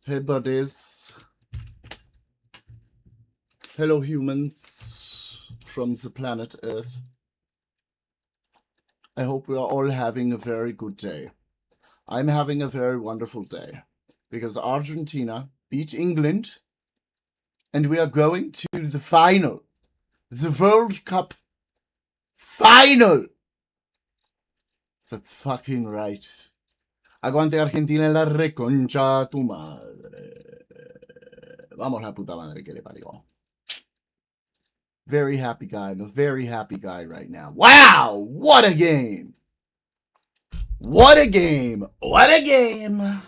Hey, buddies. Hello, humans from the planet Earth. I hope we are all having a very good day. I'm having a very wonderful day because Argentina beat England and we are going to the final. The World Cup final. That's fucking right. Aguante Argentina, la reconcha tu madre. Vamos la puta madre que le parió. Very happy guy. I'm a very happy guy right now. Wow! What a game! What a game! What a game!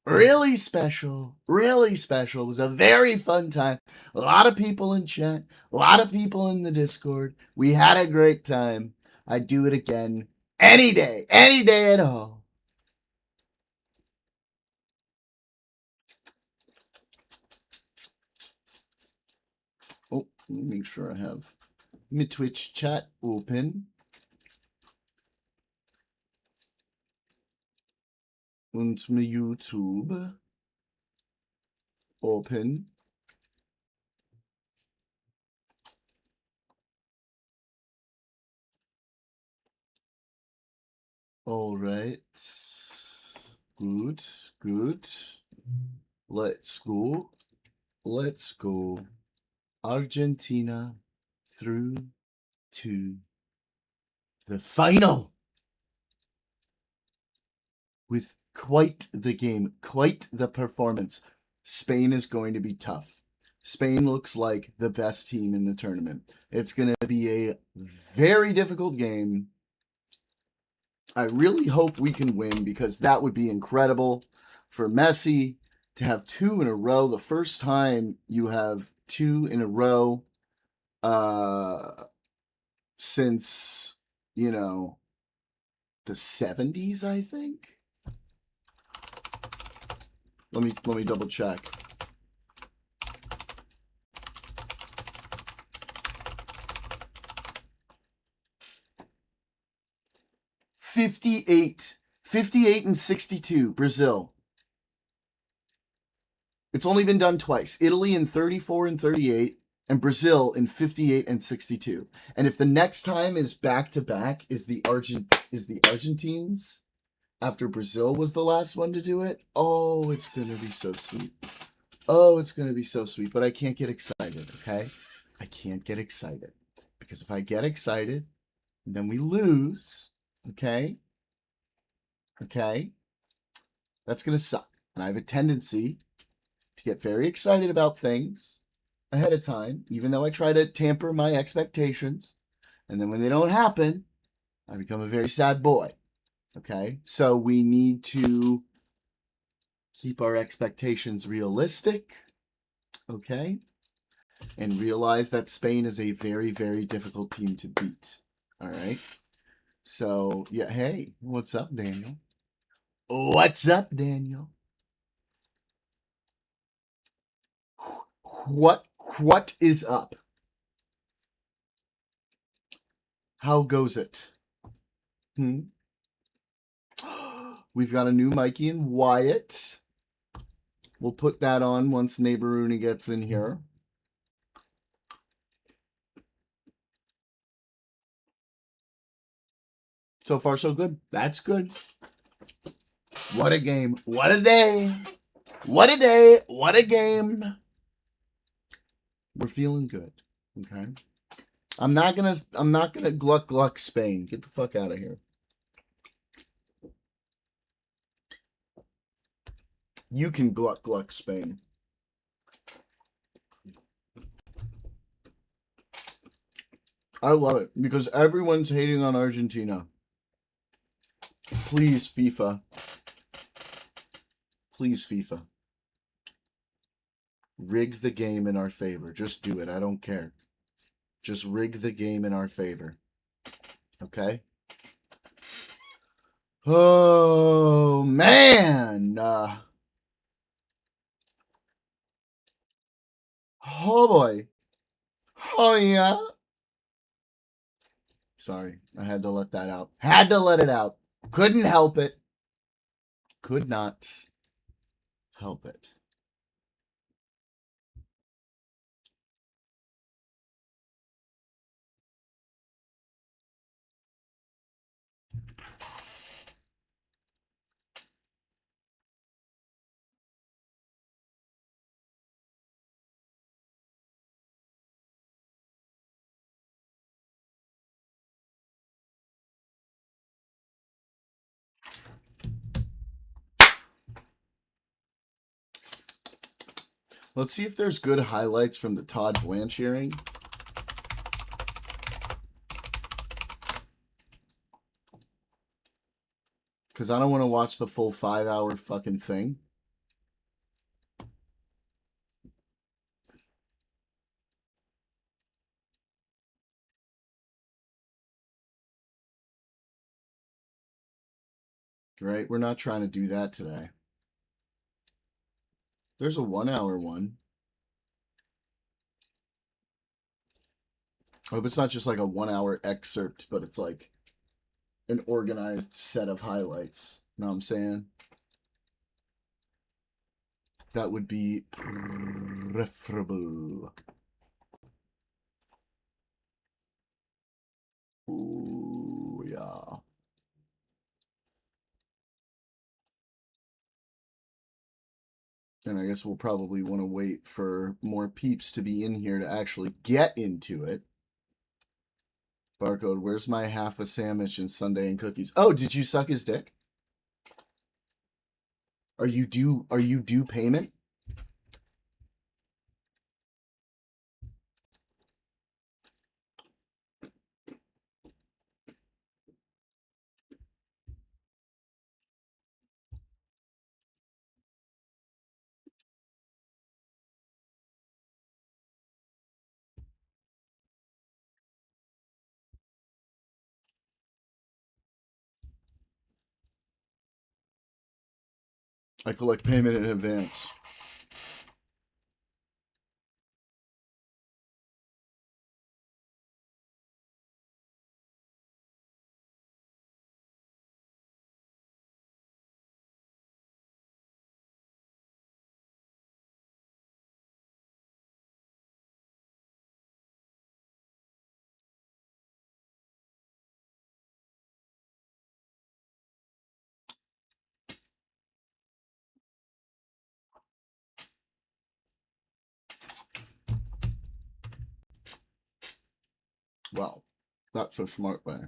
Really special. Really special. It was a very fun time. A lot of people in chat. A lot of people in the Discord. We had a great time. I'd do it again. Any day at all. Oh, let me make sure I have my Twitch chat open. Und my YouTube open. All right. Good, good. Let's go. Let's go. Argentina through to the final. With quite the game, quite the performance. Spain is going to be tough. Spain looks like the best team in the tournament. It's going to be a very difficult game. I really hope we can win because that would be incredible for Messi to have two in a row. The first time you have two in a row since, the 70s, I think. Let me double check. '58 and 62, Brazil. It's only been done twice. Italy in 34 and 38, and Brazil in 58 and 62. And if the next time is back to back, is the Argentines after Brazil was the last one to do it? Oh, it's gonna be so sweet. Oh, it's gonna be so sweet. But I can't get excited, okay? I can't get excited. Because if I get excited, then we lose. Okay? Okay? That's gonna suck. And I have a tendency to get very excited about things ahead of time, even though I try to tamper my expectations. And then when they don't happen, I become a very sad boy. Okay? So we need to keep our expectations realistic. Okay? And realize that Spain is a very, very difficult team to beat. All right? So, yeah, hey, what's up, Daniel? What's up, Daniel? What is up? How goes it? We've got a new Mikey and Wyatt. We'll put that on once Neighbor Rooney gets in here. So far, so good. That's good. What a game. What a day. What a day. What a game. We're feeling good. Okay. I'm not gonna gluck Spain. Get the fuck out of here. You can gluck Spain. I love it because everyone's hating on Argentina. Please, FIFA. Please, FIFA. Rig the game in our favor. Just do it. I don't care. Just rig the game in our favor. Okay? Oh, man. Oh, boy. Oh, yeah. Sorry, I had to let that out. Had to let it out. Couldn't help it. Could not help it. Let's see if there's good highlights from the Todd Blanche hearing. Because I don't want to watch the full 5-hour fucking thing. Right? We're not trying to do that today. There's a 1-hour one. I hope it's not just like a 1-hour excerpt, but it's like an organized set of highlights. Know what I'm saying? That would be preferable. Ooh, yeah. And I guess we'll probably want to wait for more peeps to be in here to actually get into it. Barcode, where's my half a sandwich and sundae and cookies? Oh, did you suck his dick? Are you due payment? I collect payment in advance. Well, that's a smart way.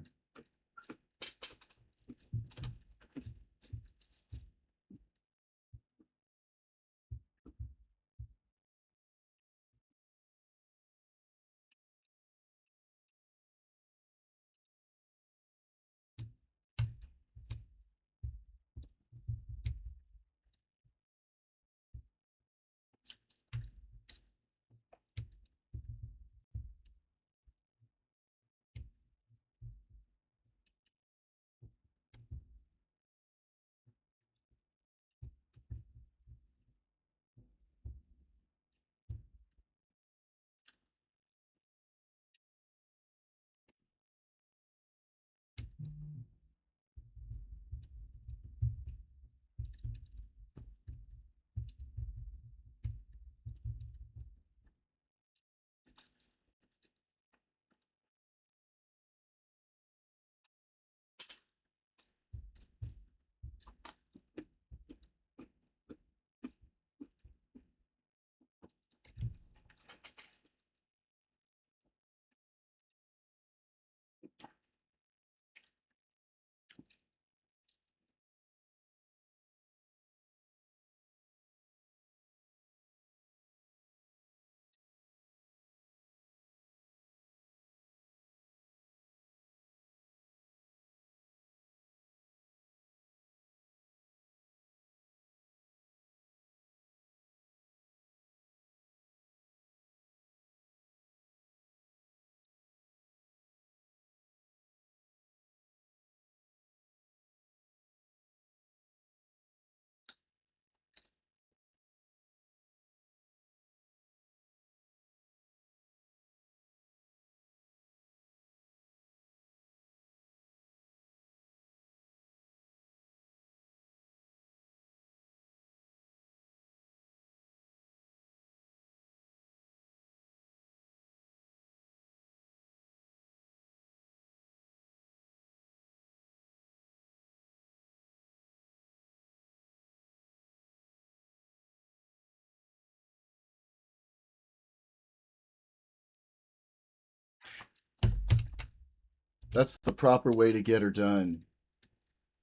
That's the proper way to get her done,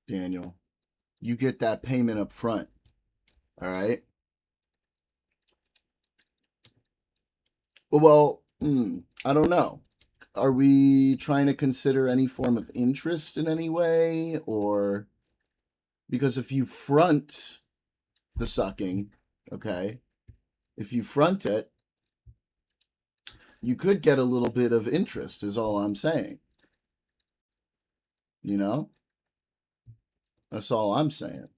Daniel. You get that payment up front. All right? Well, I don't know. Are we trying to consider any form of interest in any way? Or because if you front the sucking, okay, if you front it, you could get a little bit of interest, is all I'm saying. You know? That's all I'm saying.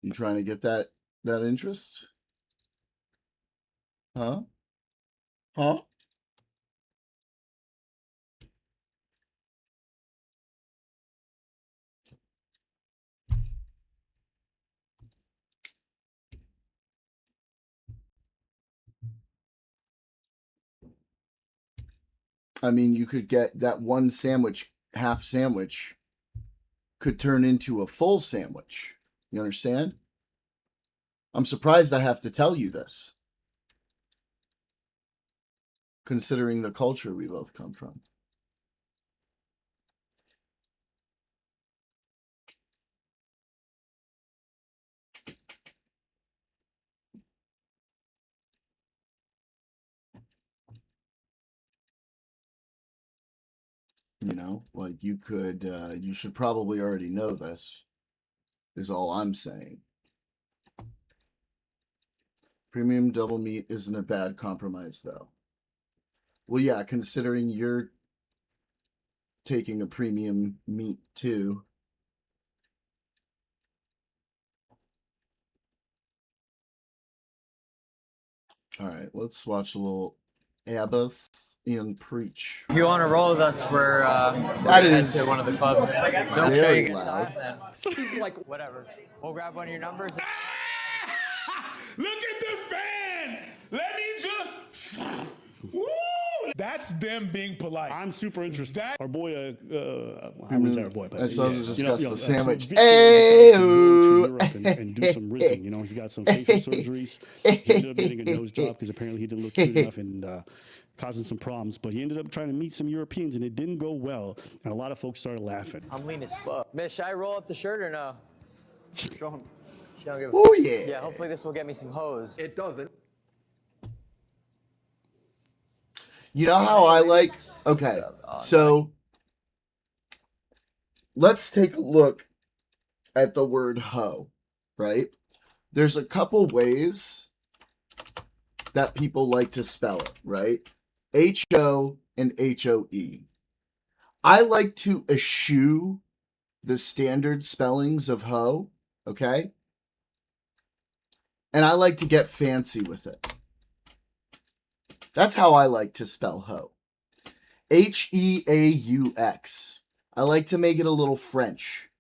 You trying to get that interest? Huh? Huh? I mean, you could get that one sandwich, half sandwich, could turn into a full sandwich. You understand? I'm surprised I have to tell you this, considering the culture we both come from. You know, like you could, you should probably already know this, is all I'm saying. Premium double meat isn't a bad compromise, though. Well, yeah, considering you're taking a premium meat too. All right, let's watch a little Abbott and Preach. If you want to roll with us, we're that head is to one of the clubs. Don't show you loud. time, then he's like, whatever. We'll grab one of your numbers. Look at the fan! Let me just. Woo! That's them being polite. I'm super interested. Our boy, I I wouldn't say our boy, but I still have to discuss the sandwich. So Victor to Europe and do some rizzing. You know, he got some facial surgeries. He ended up getting a nose job because apparently he didn't look cute enough and causing some problems. But he ended up trying to meet some Europeans and it didn't go well. And a lot of folks started laughing. I'm lean as fuck. Miss, should I roll up the shirt or no? Show him. Oh, yeah. Yeah, hopefully this will get me some hose. It doesn't. You know how I like... Okay, so let's take a look at the word hoe, right? There's a couple ways that people like to spell it, right? H-O and H-O-E. I like to eschew the standard spellings of hoe, okay? And I like to get fancy with it. That's how I like to spell hoe. H-E-A-U-X. I like to make it a little French.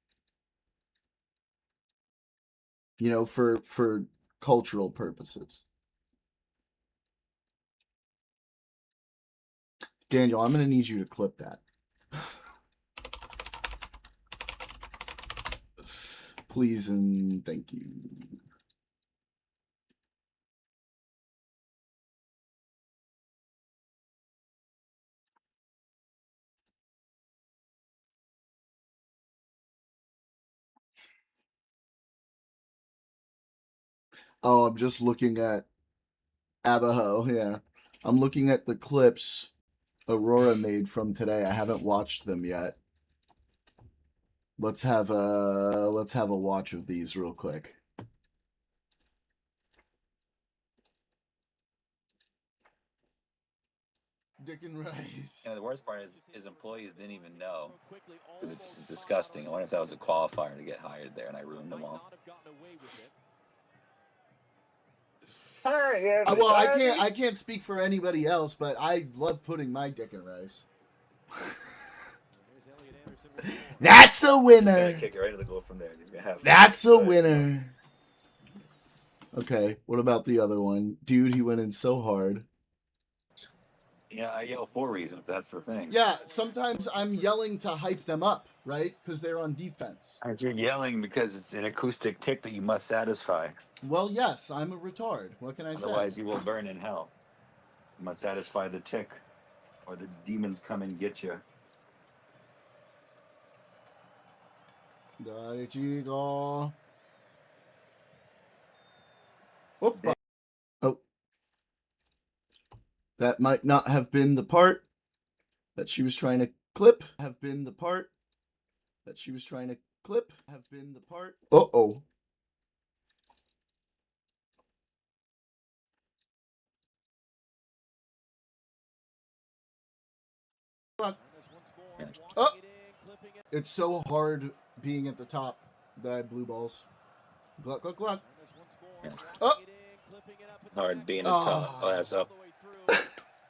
You know, for cultural purposes. Daniel, I'm going to need you to clip that. Please and thank you. Oh, I'm just looking at Abajo, yeah. I'm looking at the clips Aurora made from today. I haven't watched them yet. Let's have a watch of these real quick. Dick and rice. And the worst part is his employees didn't even know. It was disgusting. I wonder if that was a qualifier to get hired there, and I ruined them all. Well, I can't speak for anybody else, but I love putting my dick in rice. That's a winner. He's gonna kick it right to the goal from there. He's gonna have. That's a winner. Okay, what about the other one? Dude, he went in so hard. Yeah, I yell for reasons. That's the thing. Yeah, sometimes I'm yelling to hype them up, right? Because they're on defense. You're yelling because it's an acoustic tick that you must satisfy. Well, yes, I'm a retard. What can I say? Otherwise, you will burn in hell. You must satisfy the tick, or the demons come and get you. Dale, chico. Opa. Oh. That might not have been the part that she was trying to clip. Have been the part that she was trying to clip. Have been the part. Uh-oh. Oh. It's so hard being at the top that I have blue balls. Gluck, gluck, gluck. Oh. Hard being a top. Oh, that's up.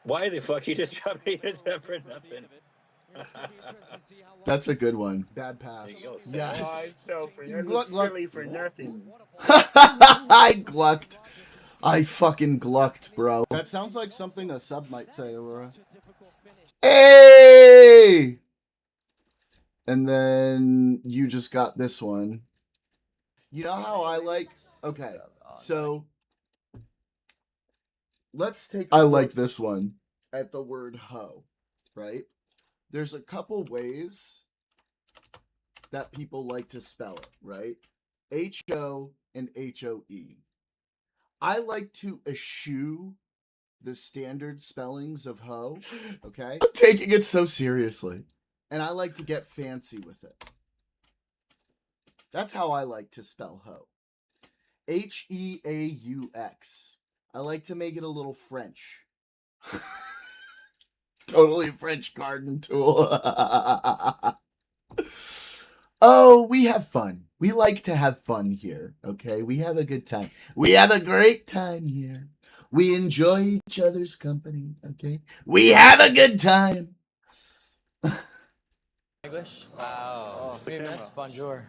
Why the fuck you just dropped me in there for nothing? That's a good one. Bad pass. Yes. Gluck, gluck. For nothing. I glucked. I fucking glucked, bro. That sounds like something a sub might say, Aurora. Hey! And then you just got this one. You know how I like... Okay, so... Let's take... I like this one. At the word hoe, right? There's a couple ways that people like to spell it, right? H-O and H-O-E. I like to eschew the standard spellings of hoe, okay? I'm taking it so seriously. And I like to get fancy with it. That's how I like to spell hoe. H-E-A-U-X. I like to make it a little French. Totally French garden tool. Oh, we have fun. We like to have fun here, okay? We have a good time. We have a great time here. We enjoy each other's company, okay? We have a good time. English? Wow. What do you miss? Bonjour.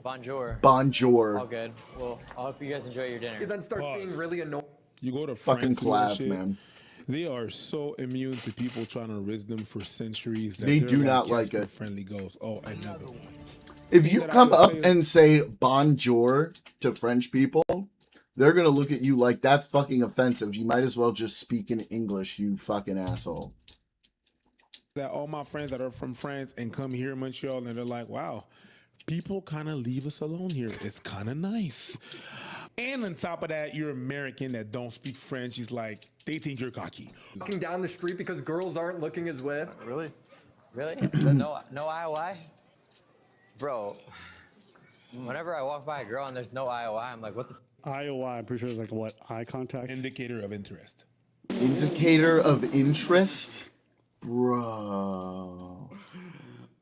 Bonjour. Bonjour. All good. Well, I hope you guys enjoy your dinner. It then starts being really annoying. You go to Fucking France, Clav, man. They are so immune to people trying to riz them for centuries. That They they're do not like Casper it. Friendly ghost. Oh, another one. If you come up and say bonjour to French people, they're going to look at you like that's fucking offensive. You might as well just speak in English, you fucking asshole. That all my friends that are from France and come here in Montreal and they're like, wow, people kind of leave us alone here. It's kind of nice. And on top of that, you're American that don't speak French. He's like, they think you're cocky. Walking down the street because girls aren't looking his way. Really? Really? No IOI? Bro, whenever I walk by a girl and there's no IOI, I'm like, what the IOI, I'm pretty sure it's like what? Eye contact? Indicator of interest. Indicator of interest? Bro.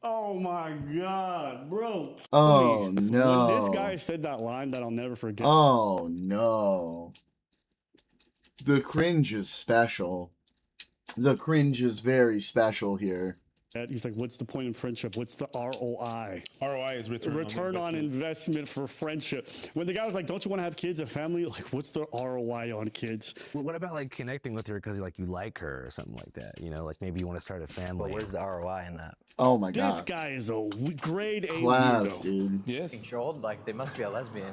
Oh my God, bro. Oh, Please. no. When this guy said that line that I'll never forget. Oh, no. The cringe is special. The cringe is very special here. He's like, what's the point in friendship? What's the ROI? ROI is Return on investment for friendship. When the guy was like, don't you want to have kids, a family? Like, what's the ROI on kids? What about like connecting with her because like you like her or something like that? You know, like maybe you want to start a family. But where's the ROI in that? Oh my This god. guy is a grade A Clav, weirdo. dude. Yes. Controlled? Like, they must be a lesbian.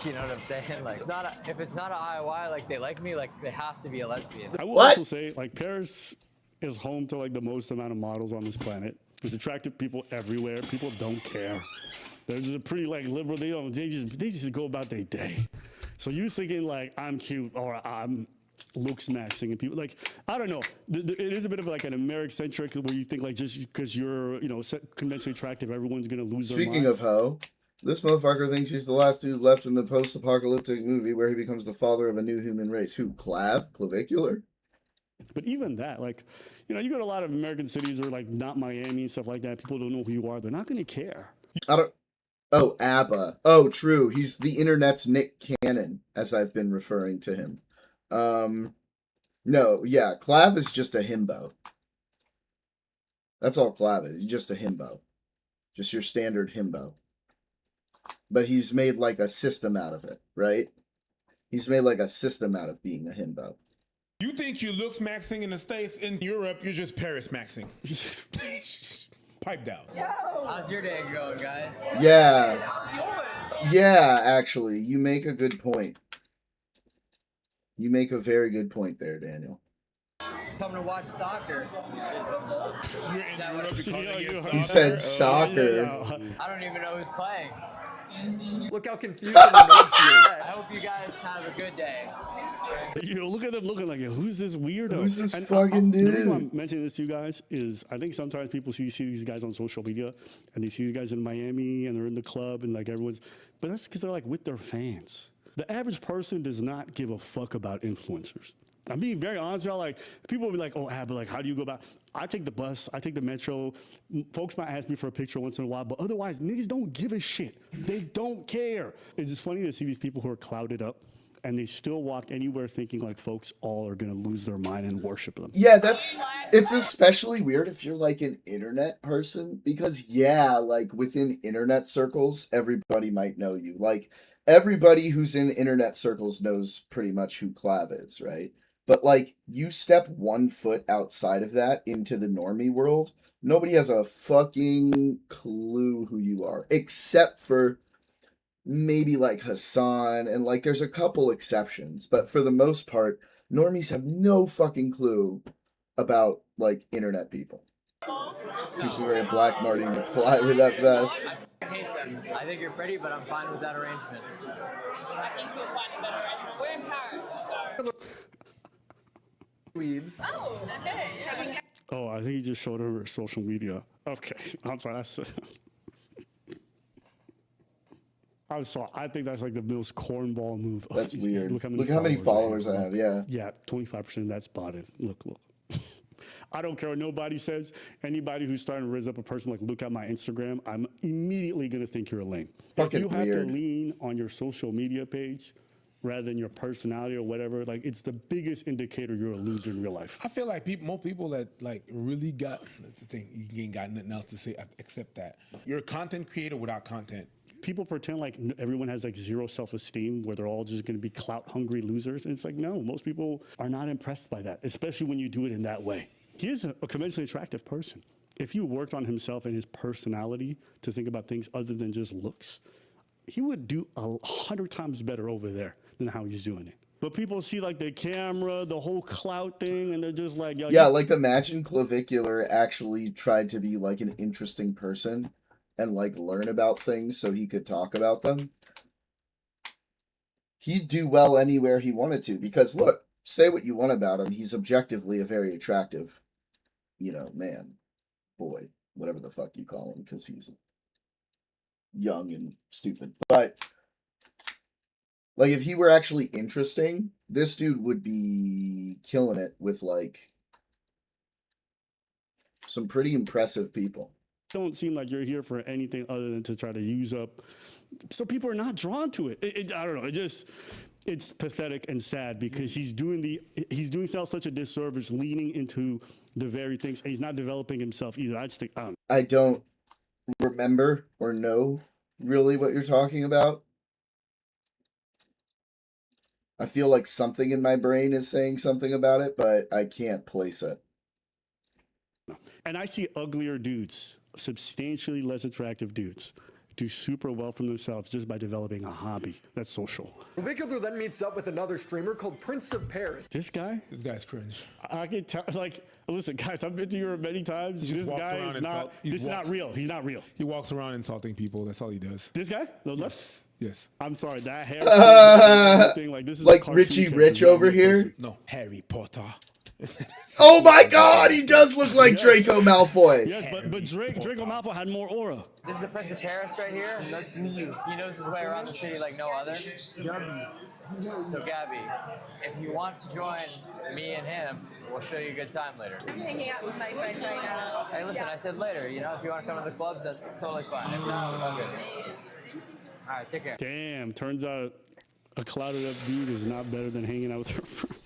You know what I'm saying? Like, if it's not an IOI, like they like me, like they have to be a lesbian. I will What? also say, like, Paris is home to like the most amount of models on this planet. There's attractive people everywhere. People don't care. They're just pretty like liberal. They just go about their day. So you thinking like I'm cute or I'm looks maxing and people like I don't know. It is a bit of like an American centric where you think like just because you're conventionally attractive, everyone's gonna lose their mind. Speaking of hoe, this motherfucker thinks he's the last dude left in the post-apocalyptic movie where he becomes the father of a new human race. Who? Clavicular? But even that, like, you go to a lot of American cities or like not Miami and stuff like that. People don't know who you are. They're not going to care. I don't. Oh, ABBA. Oh, true. He's the internet's Nick Cannon, as I've been referring to him. No, yeah, Clav is just a himbo. That's all Clav is. He's just a himbo. Just your standard himbo. But he's made like a system out of it, right? He's made like a system out of being a himbo. You think you looks maxing in the States, in Europe, you're just Paris maxing. Pipe down. How's your day going, guys? Yeah. Yeah, actually, you make a good point. You make a very good point there, Daniel. Just coming to watch soccer. You're in Europe, you're calling it He soccer? said soccer. I don't even know who's playing. Look how confused and annoyed she is. I hope you guys have a good day. Look at them looking like, who's this weirdo? Who's this fucking The reason why dude? I'm mentioning this to you guys is I think sometimes people see these guys on social media and they see these guys in Miami and they're in the club and like everyone's, but that's because they're like with their fans. The average person does not give a fuck about influencers. I'm being very honest with y'all. Like, people will be like, oh, Abba, like, how do you go about? I take the bus, I take the metro. Folks might ask me for a picture once in a while, but otherwise, niggas don't give a shit. They don't care. It's just funny to see these people who are clouded up and they still walk anywhere thinking like folks all are gonna lose their mind and worship them. Yeah, it's especially weird if you're like an internet person because like within internet circles, everybody might know you. Like everybody who's in internet circles knows pretty much who Clav is, right? But like you step 1 foot outside of that into the normie world, nobody has a fucking clue who you are, except for maybe like Hassan and like there's a couple exceptions, but for the most part, normies have no fucking clue about like internet people. He's wearing a black Marty McFly with that vest. I think you're pretty, but I'm fine with that arrangement. I think you'll find a better arrangement. We're in Paris, so. Leaves. Oh, okay. Oh, I think he just showed her social media. Okay, I'm sorry. I'm sorry. I think that's like the most cornball move. That's weird. Look how many followers I have. Yeah. Yeah, 25% of that's spotted. Look. I don't care what nobody says. Anybody who's starting to raise up a person like, look at my Instagram, I'm immediately going to think you're a lame. Fucking if you have weird. to lean on your social media page rather than your personality or whatever, like it's the biggest indicator you're a loser in real life. I feel like more people that like really got, that's the thing, you ain't got nothing else to say except that. You're a content creator without content. People pretend like everyone has like zero self-esteem where they're all just going to be clout-hungry losers. And it's like, no, most people are not impressed by that, especially when you do it in that way. He is a conventionally attractive person. If he worked on himself and his personality to think about things other than just looks, he would do 100 times better over there than how he's doing it. But people see like the camera, the whole clout thing, and they're just like, yo. Yeah, like imagine Clavicular actually tried to be like an interesting person and like learn about things so he could talk about them. He'd do well anywhere he wanted to because look, say what you want about him, he's objectively a very attractive, man, boy, whatever the fuck you call him, because he's young and stupid. But like if he were actually interesting, this dude would be killing it with like some pretty impressive people. Don't seem like you're here for anything other than to try to use up. So people are not drawn to it. I don't know. It's pathetic and sad because he's doing himself such a disservice, leaning into the very things. And he's not developing himself either. I just think I don't remember or know really what you're talking about. I feel like something in my brain is saying something about it, but I can't place it. And I see uglier dudes, substantially less attractive dudes, do super well for themselves just by developing a hobby that's social. Clavicular then meets up with another streamer called Prince of Paris. This guy? This guy's cringe. I can tell, like, listen, guys, I've been to Europe many times. This guy is not, this is not real. He's not real. He walks around insulting people. That's all he does. This guy? No left? Yes. I'm sorry, that hair thing, like this is like Richie Rich over here? No, Harry Potter. Oh my god, he does look like Draco Malfoy. Yes, but Draco Malfoy had more aura. This is the Prince of Paris right here. Nice to meet you. He knows his way around the city like no other. So Gabby, if you want to join me and him, we'll show you a good time later. I'm hanging out with my friends right now. Hey, listen, I said later. If you want to come to the clubs, that's totally fine. If not, we're all good. All right, take care. Damn, turns out a clouded up dude is not better than hanging out with her friends.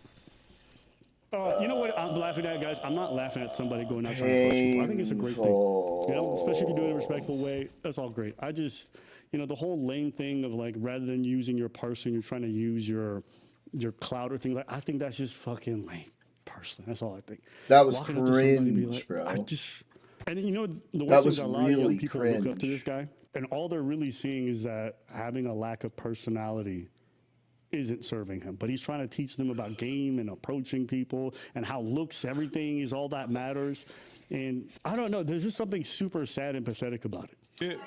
You know what I'm laughing at, guys? I'm not laughing at somebody going out trying to push people. I think it's a great thing. Especially if you do it in a respectful way. That's all great. I just, the whole lame thing of like, rather than using your person, you're trying to use your your clout or things like. I think that's just fucking lame. Personally, that's all I think. That was Walking up to somebody and be cringe, bro. And you know, the That worst was thing is a lot of young really people look up to cringe. this guy, and all they're really seeing is that having a lack of personality isn't serving him. But he's trying to teach them about game and approaching people and how looks, everything is all that matters. And I don't know, there's just something super sad and pathetic about it.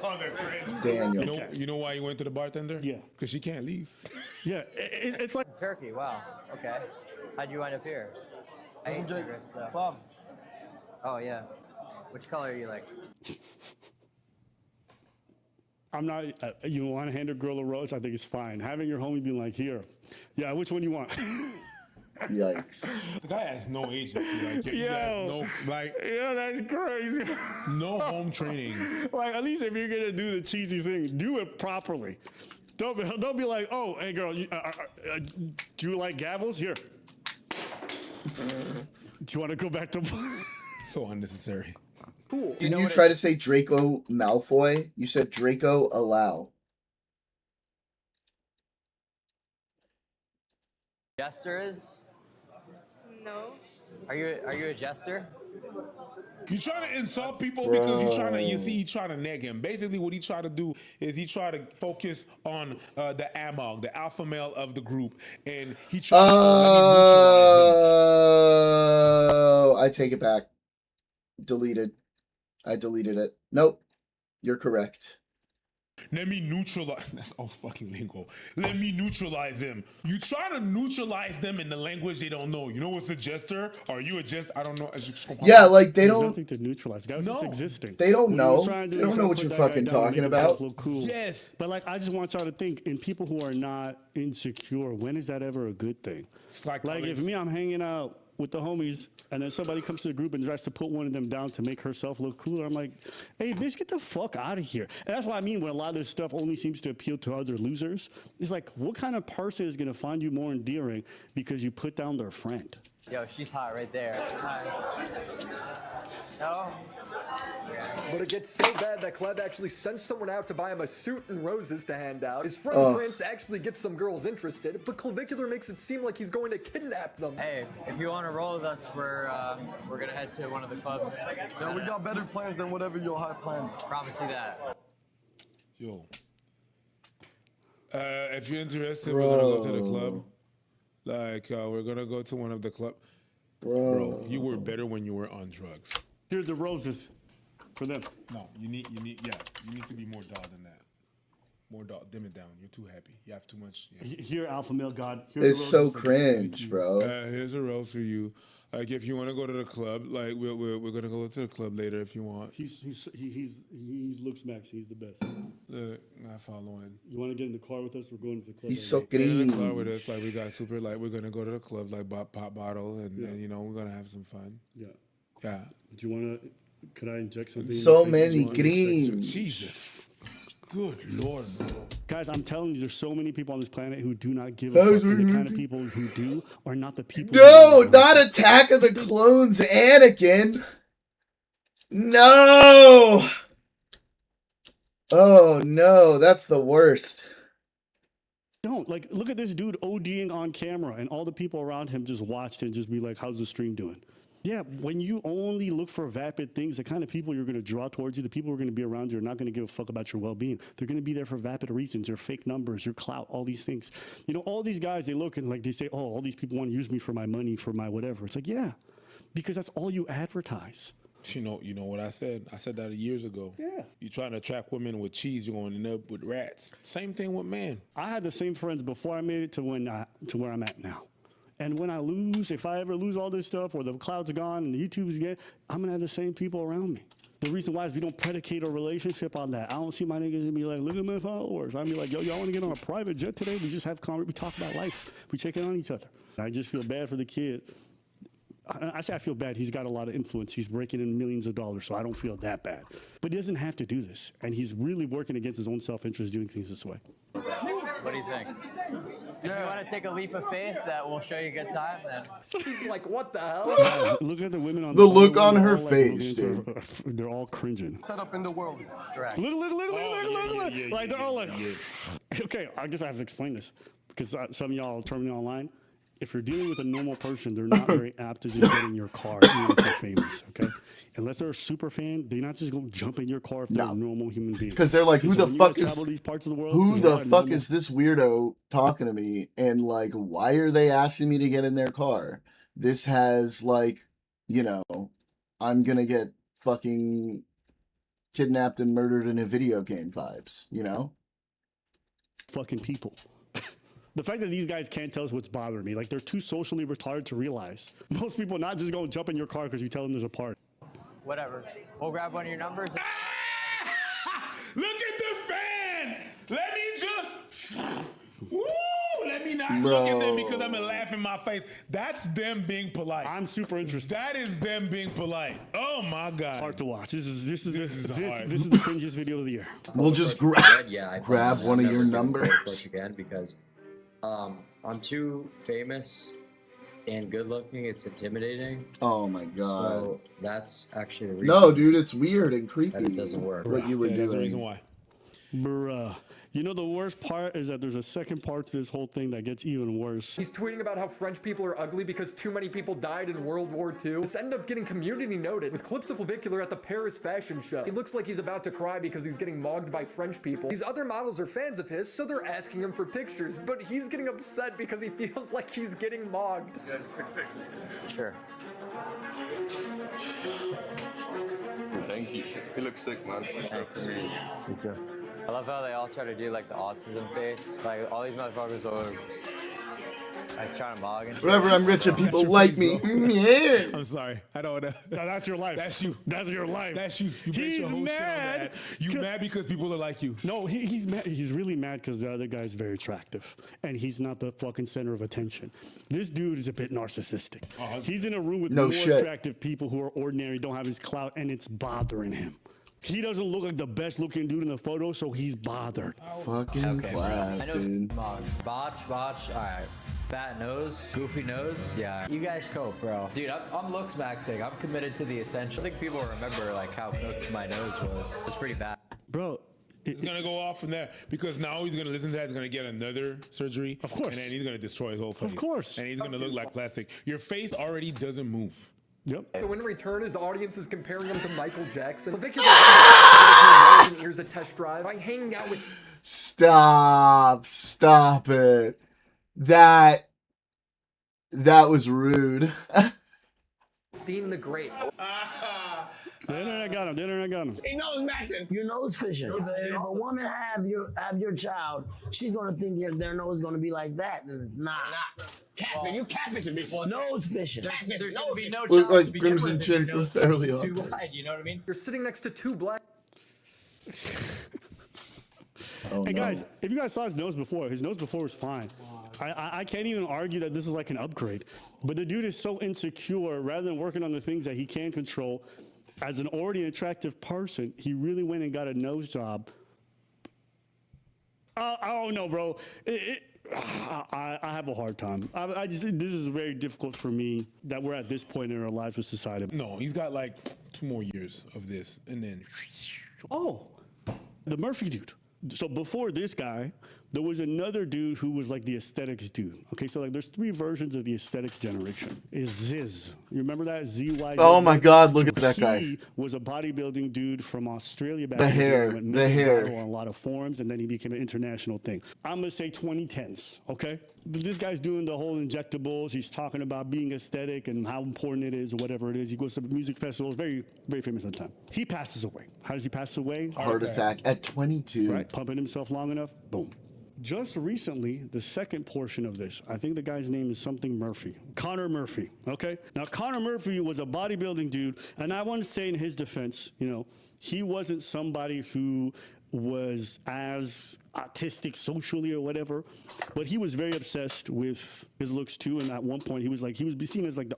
Oh, they're crazy. Daniel. You know why you went to the bartender? Yeah. Because she can't leave. Yeah, it's like Turkey, wow. Okay. How'd you wind up here? I hate cigarettes, so. Club. Oh, yeah. Which color are you like? I'm not, you want to hand a girl a rose, I think it's fine. Having your homie be like, here, yeah, which one you want? Yikes. The guy has no agency. Like, he has no, like, Yeah, that's crazy. no home training. Like, at least if you're going to do the cheesy thing, do it properly. Don't be like, oh, hey, girl, do you like gavels? Here. Do you want to go back to... So unnecessary. Cool. Didn't you try to say Draco Malfoy? You said Draco Allow. Jester is? No. Are you a jester? You trying to insult people because you trying to neg him. Basically, what he try to do is he try to focus on the amog, the alpha male of the group, and he try to neutralize him. I take it back. Deleted. I deleted it. Nope. You're correct. Let me neutralize. That's all fucking lingo. Let me neutralize them. You try to neutralize them in the language they don't know. You know what's a jester? Are you a jester? I don't know. Yeah, like they There's don't. nothing to neutralize. Guys, just existing. They don't What he was know. trying to They do don't is know what put you're that guy fucking down and talking make himself about. look cool. Yes. But like, I just want y'all to think, in people who are not insecure, when is that ever a good thing? It's like if me, I'm hanging out with the homies, and then somebody comes to the group and tries to put one of them down to make herself look cooler, I'm like, hey, bitch, get the fuck out of here. And that's what I mean when a lot of this stuff only seems to appeal to other losers. It's like, what kind of person is going to find you more endearing because you put down their friend? Yo, she's hot right there. No? But it gets so bad that Kleb actually sends someone out to buy him a suit and roses to hand out. His friend Prince actually gets some girls interested, but Clavicular makes it seem like he's going to kidnap them. Hey, if you want to roll with us, we're gonna head to one of the clubs. Yeah, we got better plans than whatever you'll have planned. Promise you that. Yo. If you're interested, we're gonna go to the club. Like, we're gonna go to one of the club. Bro, you were better when you were on drugs. Here's the roses for them. No, you need to be more dull than that. More dull. Dim it down. You're too happy. You have too much. Yeah. Here, alpha male god. It's so cringe, bro. Here's a rose for you. Like, if you want to go to the club, like we're gonna go to the club later if you want. He's looks max. He's the best. Look, not following. You want to get in the car with us? We're going to the club. He's so Get in the car green. with us. Like, we got super. Like, we're gonna go to the club. Like, pop bottle, and you know we're gonna have some fun. Yeah. Yeah. Do you want to? Could I inject something? So in your face? many greens. Jesus. Good Lord, bro. Guys, I'm telling you, there's so many people on this planet who do not give a fuck. And the kind of people who do are not the people. No, not Attack of the Clones, Anakin. No. Oh no, that's the worst. Don't like look at this dude ODing on camera, and all the people around him just watched and just be like, "How's the stream doing?" Yeah, when you only look for vapid things, the kind of people you're going to draw towards you, the people who are going to be around you are not going to give a fuck about your well-being. They're going to be there for vapid reasons, your fake numbers, your clout, all these things. You know, all these guys, they look and like they say, oh, all these people want to use me for my money, for my whatever. It's like, yeah, because that's all you advertise. You know what I said? I said that years ago. Yeah. You trying to attract women with cheese, you're going to end up with rats. Same thing with men. I had the same friends before I made it to where I'm at now. And when I lose, if I ever lose all this stuff or the cloud's gone and the YouTube's again, I'm going to have the same people around me. The reason why is we don't predicate a relationship on that. I don't see my niggas and be like, look at my followers. I'd be like, yo, y'all want to get on a private jet today? We just have we talk about life. We check in on each other. I just feel bad for the kid. I say I feel bad. He's got a lot of influence. He's breaking in millions of dollars, so I don't feel that bad. But he doesn't have to do this, and he's really working against his own self-interest doing things this way. What do you think? If you want to take a leap of faith that will show you a good time, then He's like, what the hell? Guys, look at the women on The the look on her all, like, face, looking dude. for- they're all cringing. Set up in the world. correct. Look. yeah, Like, they're all like, okay, I guess I have to explain this because some of y'all term me online. If you're dealing with a normal person, they're not very apt to just get in your car, even if they're famous, okay? Unless they're a super fan, they're not just going to jump in your car if they're a normal human being. Because they're like, who So the when you fuck guys is travel to these parts of the world, who you're the not fuck normal. is this weirdo talking to me? And like, why are they asking me to get in their car? This has like, you know, I'm gonna get fucking kidnapped and murdered in a video game vibes, you know? Fucking people. The fact that these guys can't tell us what's bothering me, like they're too socially retarded to realize. Most people not just going to jump in your car because you tell them there's a party. Whatever. We'll grab one of your numbers. Look at the fan. Let me just. Woo! Let me not look at them because I'm gonna laugh in my face. That's them being polite. I'm super interested. That is them being polite. Oh my god. Hard to watch. This is hard. this is the cringiest video of the year. We'll just grab one of your numbers. Again, because I'm too famous and good looking. It's intimidating. Oh my god. So that's actually the reason. No, dude, it's weird and creepy. That it doesn't work. What you were That's the doing. reason why. Bruh. You know, the worst part is that there's a second part to this whole thing that gets even worse. He's tweeting about how French people are ugly because too many people died in World War II. This ended up getting community noted with clips of Clavicular at the Paris fashion show. He looks like he's about to cry because he's getting mogged by French people. These other models are fans of his, so they're asking him for pictures, but he's getting upset because he feels like he's getting mogged. Sure. Thank you. He looks sick, man. Thanks. Me too. I love how they all try to do like the autism face. Like all these motherfuckers are like trying to mog and shit. Whatever, I'm rich and people like me. Yeah. I'm sorry. I don't know. That's your life. That's you. That's your life. That's you. You base your whole He's shit on mad. that. You mad because people are like you. No, he's mad. He's really mad because the other guy's very attractive, and he's not the fucking center of attention. This dude is a bit narcissistic. He's in a room with No more shit. attractive people who are ordinary, don't have his clout, and it's bothering him. He doesn't look like the best looking dude in the photo, so he's bothered. Fucking I clap, know dude. mogs. Botch. Alright. Fat nose, goofy nose. Yeah. You guys cope, bro. Dude, I'm looks maxing. I'm committed to the essential. I think people remember like how cooked my nose was. It was pretty bad. Bro, He's gonna go off from there because now he's gonna listen to that. He's gonna get another surgery. Of course. And then he's gonna destroy his whole face. Of course. And he's gonna look like plastic. Your face already doesn't move. Yep. So in return, his audience is comparing him to Michael Jackson. Clavicular gets his nose and ears a test drive by hanging out with Stop it. That was rude. Dean the Great. The internet got him. He knows maxing. You're nose fishing. If a woman have your child, she's gonna think their nose is gonna be like that. And it's not. Catfish. You catfishing before. Nose fishing. There's gonna be no Look challenge like to be Crimson different Chin if from your nose Fairly is too Odd. wide, you know what I mean? You're sitting next to two black. Oh, Hey no. guys, if you guys saw his nose before was fine. I can't even argue that this is like an upgrade. But the dude is so insecure, rather than working on the things that he can control, as an already attractive person, he really went and got a nose job. I don't know, bro. I have a hard time. This is very difficult for me that we're at this point in our lives with society. No, he's got like 2 more years of this, and then. Oh, the Murphy dude. So before this guy, there was another dude who was like the aesthetics dude. Okay, so like there's 3 versions of the aesthetics generation. Is Ziz. You remember that? ZY. Oh my God, look at that guy. He was a bodybuilding dude from Australia back The in day, hair, went the mega hair. viral on a lot of forums, and then he became an international thing. I'm gonna say 2010s, okay? But this guy's doing the whole injectables. He's talking about being aesthetic and how important it is or whatever it is. He goes to music festivals, very, very famous at the time. He passes away. How does he pass away? Heart attack at 22. Right, pumping himself long enough, boom. Just recently, the second portion of this, I think the guy's name is something Murphy. Connor Murphy, okay? Now, Connor Murphy was a bodybuilding dude, and I want to say in his defense, you know, he wasn't somebody who was as autistic socially or whatever, but he was very obsessed with his looks too. And at one point, he was seen as like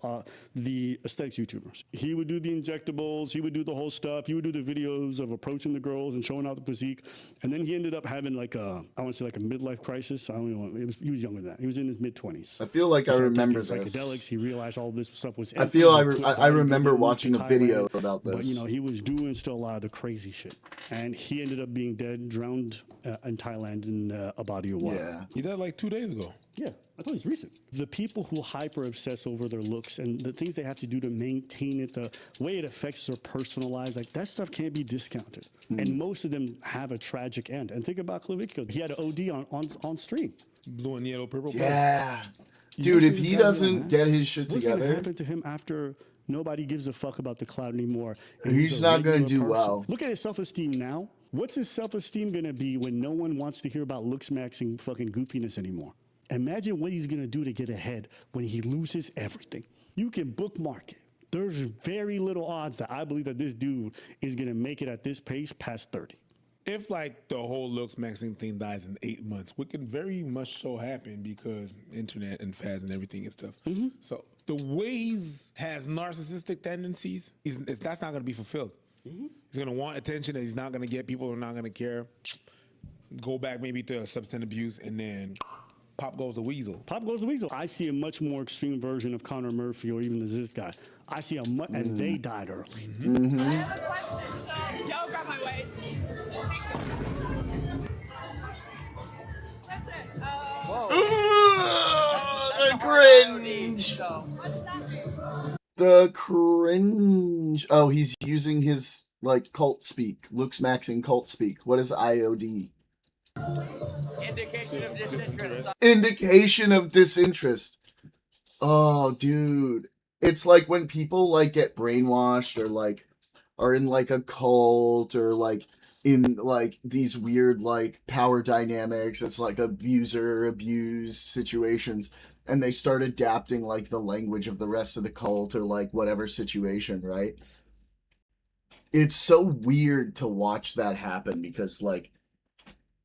the aesthetics YouTubers. He would do the injectables, he would do the whole stuff, he would do the videos of approaching the girls and showing out the physique. And then he ended up having like I want to say like a midlife crisis. I don't know. He was younger than that. He was in his mid-20s. I feel like I remember this. Psychedelics. He realized all this stuff was. I feel I remember watching a video about this. But you know, he was doing still a lot of the crazy shit, and he ended up being dead, drowned in Thailand in a body of water. Yeah, he died like 2 days ago. Yeah, I thought it was recent. The people who hyper obsess over their looks and the things they have to do to maintain it, the way it affects their personal lives, like that stuff can't be discounted. And most of them have a tragic end. And think about Clavicula. He had an OD on stream. Blue and yellow, purple. Yeah. Dude, if he doesn't get his shit what's together, gonna happen to him after nobody gives a fuck about the cloud anymore? And he's a not going to regular do person? well. Look at his self-esteem now. What's his self-esteem going to be when no one wants to hear about looks maxing fucking goofiness anymore? Imagine what he's going to do to get ahead when he loses everything. You can bookmark it. There's very little odds that I believe that this dude is going to make it at this pace past 30. If like the whole looks maxing thing dies in 8 months, what can very much so happen because internet and fads and everything and stuff. So the ways has narcissistic tendencies, that's not going to be fulfilled. He's going to want attention that he's not going to get. People are not going to care. Go back maybe to substance abuse, and then pop goes the weasel. Pop goes the weasel. I see a much more extreme version of Connor Murphy or even this guy. I see and they died early. Yo, grab my waist. That's it. the cringe. The cringe. Oh, he's using his like cult speak. Looks maxing cult speak. What is IOD? Indication of disinterest. Indication of disinterest. Oh, dude. It's like when people like get brainwashed or like are in like a cult or like in like these weird like power dynamics. It's like abuser abuse situations, and they start adapting like the language of the rest of the cult or like whatever situation, right? It's so weird to watch that happen because like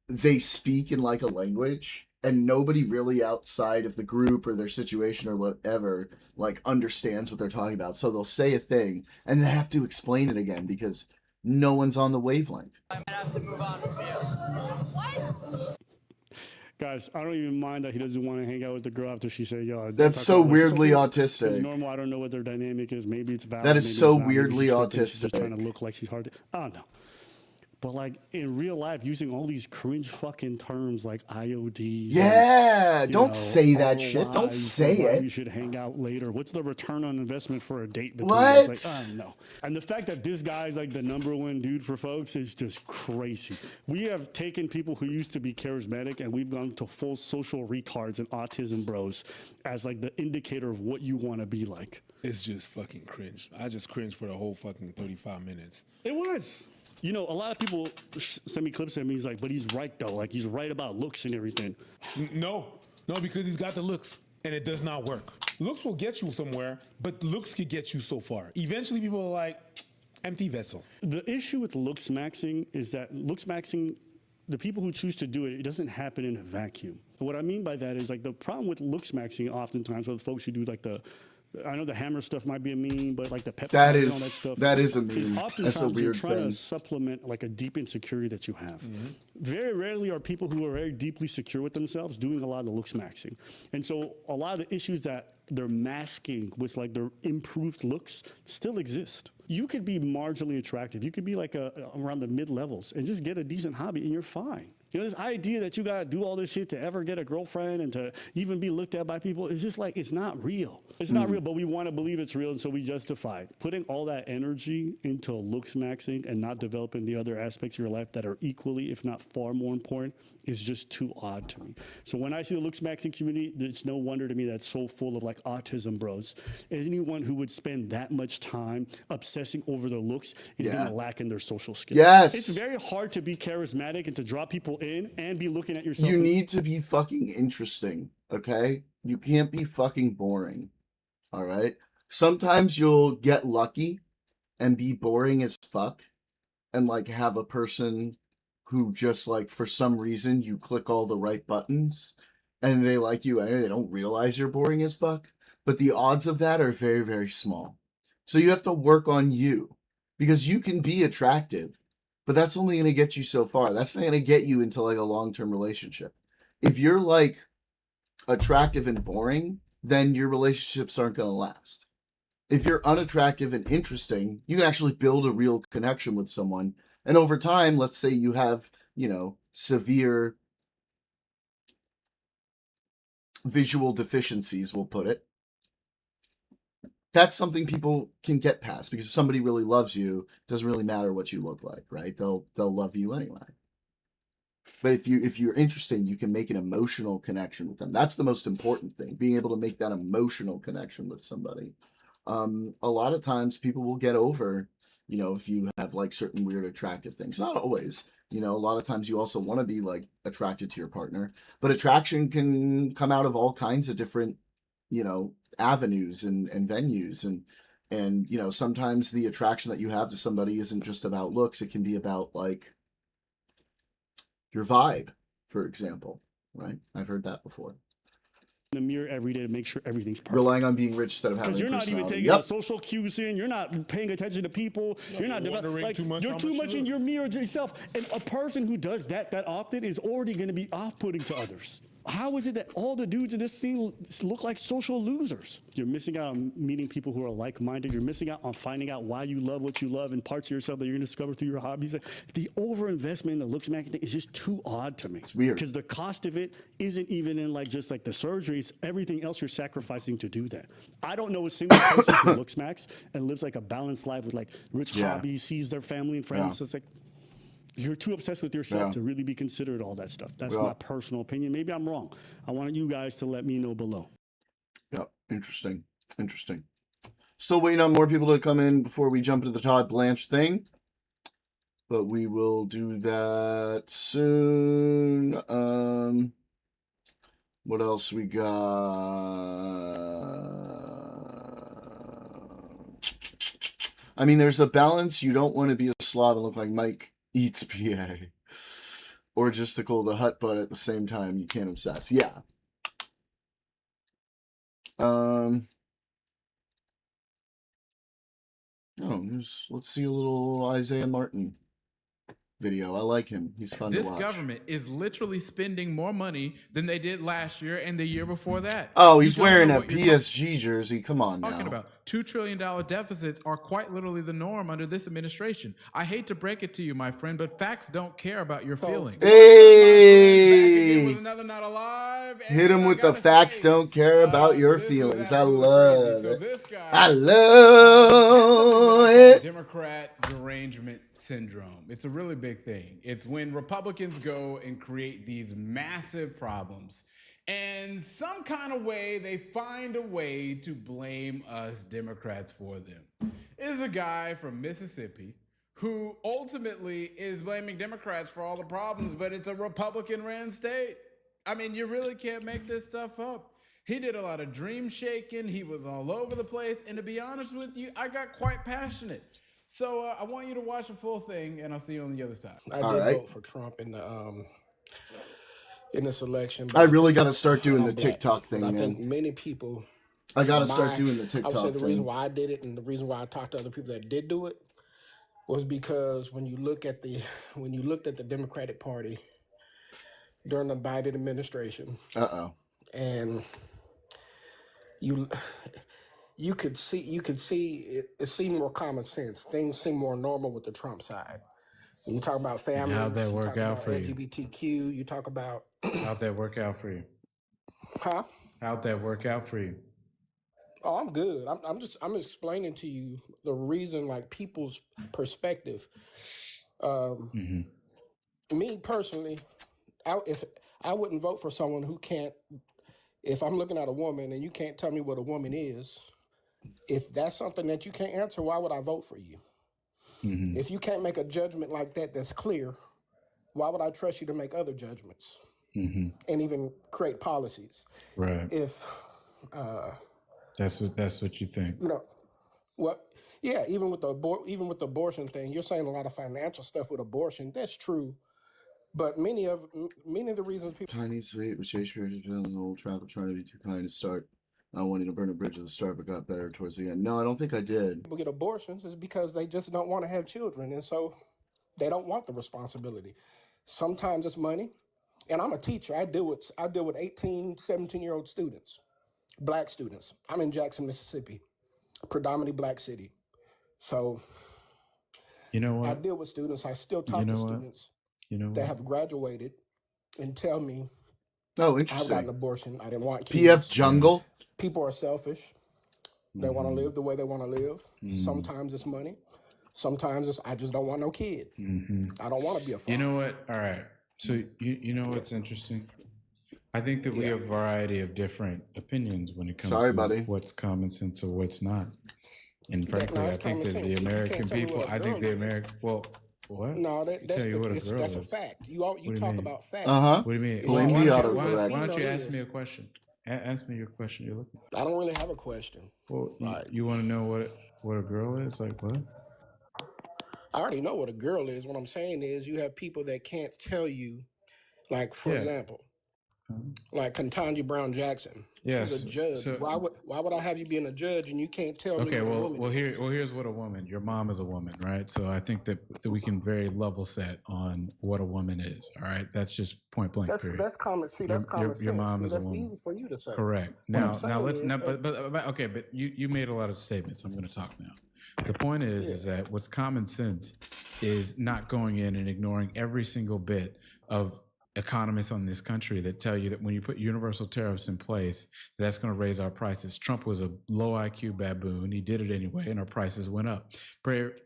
they speak in like a language and nobody really outside of the group or their situation or whatever like understands what they're talking about. So they'll say a thing and they have to explain it again because no one's on the wavelength. I might have to move on with you. What? Guys, I don't even mind that he doesn't want to hang out with the girl after she said, yo. That's so weirdly autistic. It's normal. I don't know what their dynamic is. Maybe it's valid. That is maybe so it's not. Maybe weirdly she's just autistic. trying to look like she's hard to, I don't know. But like in real life, using all these cringe fucking terms like IOD. Yeah, don't say that shit. Don't say it. You should hang out later. What's the return on investment for a date between what? us? Like, I don't know. And the fact that this guy's like the #1 dude for folks is just crazy. We have taken people who used to be charismatic and we've gone to full social retards and autism bros as like the indicator of what you want to be like. It's just fucking cringe. I just cringed for the whole fucking 35 minutes. It was. You know, a lot of people send me clips at me. He's like, but he's right, though. Like, he's right about looks and everything. No, because he's got the looks, and it does not work. Looks will get you somewhere, but looks could get you so far. Eventually, people are like, empty vessel. The issue with looks maxing is that looks maxing, the people who choose to do it, it doesn't happen in a vacuum. And what I mean by that is, like, the problem with looks maxing oftentimes with folks who do, like, I know the hammer stuff might be a meme, but like the pepper and all that stuff. That is a meme. Is That's a oftentimes you're weird trying thing. to supplement like a deep insecurity that you have. Very rarely are people who are very deeply secure with themselves doing a lot of the looks maxing. And so a lot of the issues that they're masking with like their improved looks still exist. You could be marginally attractive. You could be like around the mid levels and just get a decent hobby and you're fine. You know, this idea that you gotta do all this shit to ever get a girlfriend and to even be looked at by people, it's just like, it's not real. It's not real, but we wanna believe it's real, and so we justify it. Putting all that energy into looks maxing and not developing the other aspects of your life that are equally, if not far more important, is just too odd to me. So when I see the looks maxing community, it's no wonder to me that's so full of like autism bros. Anyone who would spend that much time obsessing over their looks is gonna lack in their social skills. Yes. It's very hard to be charismatic and to draw people in and be looking at yourself. You need to be fucking interesting, okay? You can't be fucking boring, all right? Sometimes you'll get lucky and be boring as fuck and like have a person who just like for some reason you click all the right buttons and they like you and they don't realize you're boring as fuck. But the odds of that are very, very small. So you have to work on you because you can be attractive, but that's only going to get you so far. That's not going to get you into like a long-term relationship. If you're like attractive and boring, then your relationships aren't going to last. If you're unattractive and interesting, you can actually build a real connection with someone. And over time, let's say you have, you know, severe visual deficiencies, we'll put it. That's something people can get past because if somebody really loves you, it doesn't really matter what you look like, right? They'll love you anyway. But if you're interesting, you can make an emotional connection with them. That's the most important thing, being able to make that emotional connection with somebody. A lot of times people will get over, you know, if you have like certain weird attractive things. Not always, you know, a lot of times you also want to be like attracted to your partner, but attraction can come out of all kinds of different, you know, avenues and venues. And, you know, sometimes the attraction that you have to somebody isn't just about looks. It can be about like your vibe, for example, right? I've heard that before. The mirror every day to make sure everything's perfect. Relying on being rich instead of having Because you're not even taking social cues in. You're not paying attention to people. You're not like you're too much in your mirror yourself. And a person who does that often is already going to be off-putting to others. How is it that all the dudes in this thing look like social losers? You're missing out on meeting people who are like-minded. You're missing out on finding out why you love what you love and parts of yourself that you're going to discover through your hobbies. The overinvestment in the looks thing is just too odd to me. It's weird. Because the cost of it isn't even in like just like the surgery. It's everything else you're sacrificing to do that. I don't know a single person who looks max and lives like a balanced life with like rich hobbies, sees their family and friends. So it's like, you're too obsessed with yourself to really be considered all that stuff. That's my personal opinion. Maybe I'm wrong. I want you guys to let me know below. Yeah, interesting. Interesting. Still waiting on more people to come in before we jump into the Todd Blanche thing. But we will do that soon. What else we got? I mean, there's a balance. You don't want to be a slob and look like Mike Eats PA. Or just to call the hut butt at the same time. You can't obsess. Yeah. Let's see a little Isaiah Martin video. I like him. He's fun to watch. This government is literally spending more money than they did last year and the year before that. Oh, he's wearing a PSG jersey. Come on now. Talking about $2 trillion deficits are quite literally the norm under this administration. I hate to break it to you, my friend, but facts don't care about your feelings. Hey! With another Not Alive. Hit him with the facts don't care about your feelings. I love it. I love it. Democrat derangement syndrome. It's a really big thing. It's when Republicans go and create these massive problems and some kind of way they find a way to blame us Democrats for them. There's a guy from Mississippi who ultimately is blaming Democrats for all the problems, but it's a Republican-ran state. I mean, you really can't make this stuff up. He did a lot of dream shaking. He was all over the place. And to be honest with you, I got quite passionate. So I want you to watch the full thing, and I'll see you on the other side. I did vote for Trump in this election. I really got to start doing the TikTok thing, man. I think many people. I got to start doing the TikTok thing. I would say the reason why I did it and the reason why I talked to other people that did do it was because when you looked at the Democratic Party during the Biden administration, and you could see it seemed more common sense. Things seem more normal with the Trump side. When you talk about families, how'd that work out for you? LGBTQ, you talk about How'd that work out for you? Huh? How'd that work out for you? Oh, I'm good. I'm explaining to you the reason, like people's perspective. Me personally, if I wouldn't vote for someone who can't. If I'm looking at a woman and you can't tell me what a woman is, if that's something that you can't answer, why would I vote for you? If you can't make a judgment like that that's clear, why would I trust you to make other judgments and even create policies? Right. If that's what you think. You know, what? Yeah. Even with the abortion thing, you're saying a lot of financial stuff with abortion. That's true, But many of the reasons people Tiny sweet with Shakespeare has been an old trap of trying to be too kind to start. Not wanting to burn a bridge at the start, but got better towards the end. No, I don't think I did. get abortions is because they just don't want to have children, and so they don't want the responsibility. Sometimes it's money, and I'm a teacher. I deal with 18, 17-year-old students, black students. I'm in Jackson, Mississippi, a predominantly black city. So you know what? I deal with students. I still talk to students that have graduated and tell me, oh, I've got an interesting. abortion. I didn't want kids. PF Jungle. People are selfish. They want to live the way they want to live. Sometimes it's money. Sometimes it's I just don't want no kid. I don't want to be a father. You know what? All right. So you know what's interesting? I think that we have a variety of different opinions when it comes to what's common sense or what's not. And frankly, I think that the American people, what? No, that's a fact. You talk about facts. What do you mean? Blame the autocorrect. Why don't you ask me a question? Ask me your question you're looking for. I don't really have a question. Well, you want to know what a girl is? Like what? I already know what a girl is. What I'm saying is you have people that can't tell you, like, for example, like Ketanji Brown Jackson. Yes. She's a judge. So, why would I have you being a judge and you can't tell me? Okay, what a woman is? here's what a woman. Your mom is a woman, right? So I think that we can very level set on what a woman is. All right, that's just point blank. That's common. See, that's common sense. Your mom is a that's woman. easy for you to say. Correct. Now let's not. But okay. But you made a lot of statements. I'm going to talk now. The point is that what's common sense is not going in and ignoring every single bit of economists on this country that tell you that when you put universal tariffs in place, that's going to raise our prices. Trump was a low IQ baboon. He did it anyway, and our prices went up.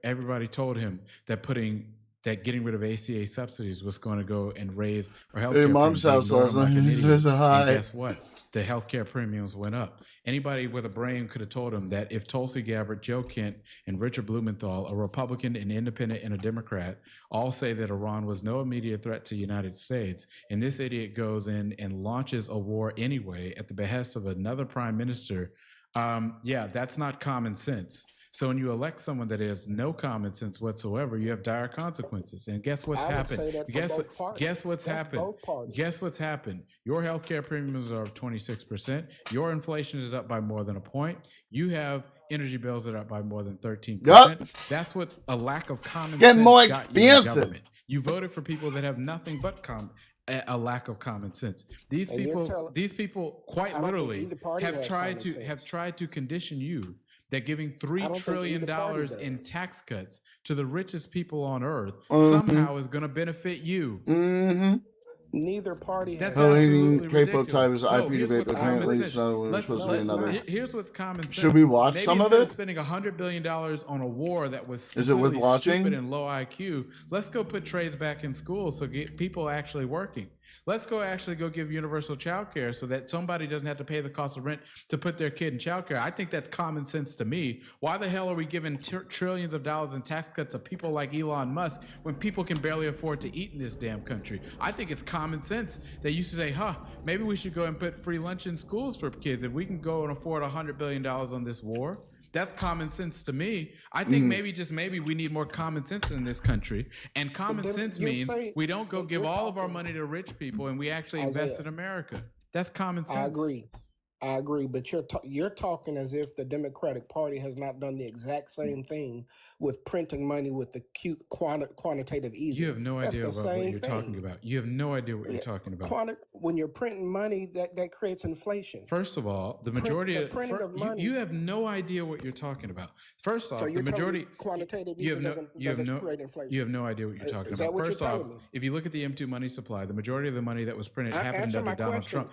Everybody told him that getting rid of ACA subsidies was going to go and raise our health care. Your mom's house last night. And guess what? The healthcare premiums went up. Anybody with a brain could have told him that if Tulsi Gabbard, Joe Kent, and Richard Blumenthal, a Republican, an independent, and a Democrat, all say that Iran was no immediate threat to the United States, and this idiot goes in and launches a war anyway at the behest of another prime minister, that's not common sense. So when you elect someone that has no common sense whatsoever, you have dire consequences. And guess what's happened? Guess what's happened? Guess what's happened? Your healthcare premiums are up 26%. Your inflation is up by more than a point. You have energy bills that are up by more than 13%. Yep. That's what a lack of common Getting sense more got you in expensive. government. You voted for people that have nothing but a lack of common sense. These people quite literally have tried to condition you that giving $3 trillion in tax cuts to the richest people on earth somehow is going to benefit you. Neither party has. That's absolutely Here's what's common sense. Here's what's common sense. Should we watch some of it? Spending $100 billion on a war that was is it worth watching? Stupid and low IQ. Let's go put trades back in school so get people actually working. Let's go give universal child care so that somebody doesn't have to pay the cost of rent to put their kid in child care. I think that's common sense to me. Why the hell are we giving trillions of dollars in tax cuts to people like Elon Musk when people can barely afford to eat in this damn country? I think it's common sense that you should say, maybe we should go and put free lunch in schools for kids if we can go and afford $100 billion on this war. That's common sense to me. I think maybe we need more common sense in this country. And common sense means we don't go give all of our money to rich people and we actually invest in America. That's common sense. I agree, but you're talking as if the Democratic Party has not done the exact same thing with printing money with the cute quantitative easing. You have no idea about what you're talking about. You have no idea what you're talking about. When you're printing money, that creates inflation. First of all, the majority of money. You have no idea what you're talking about. First off, the majority quantitative easing doesn't create inflation. You have no idea what you're talking about. First off, if you look at the M2 money supply, the majority of the money that was printed happened under Donald Trump.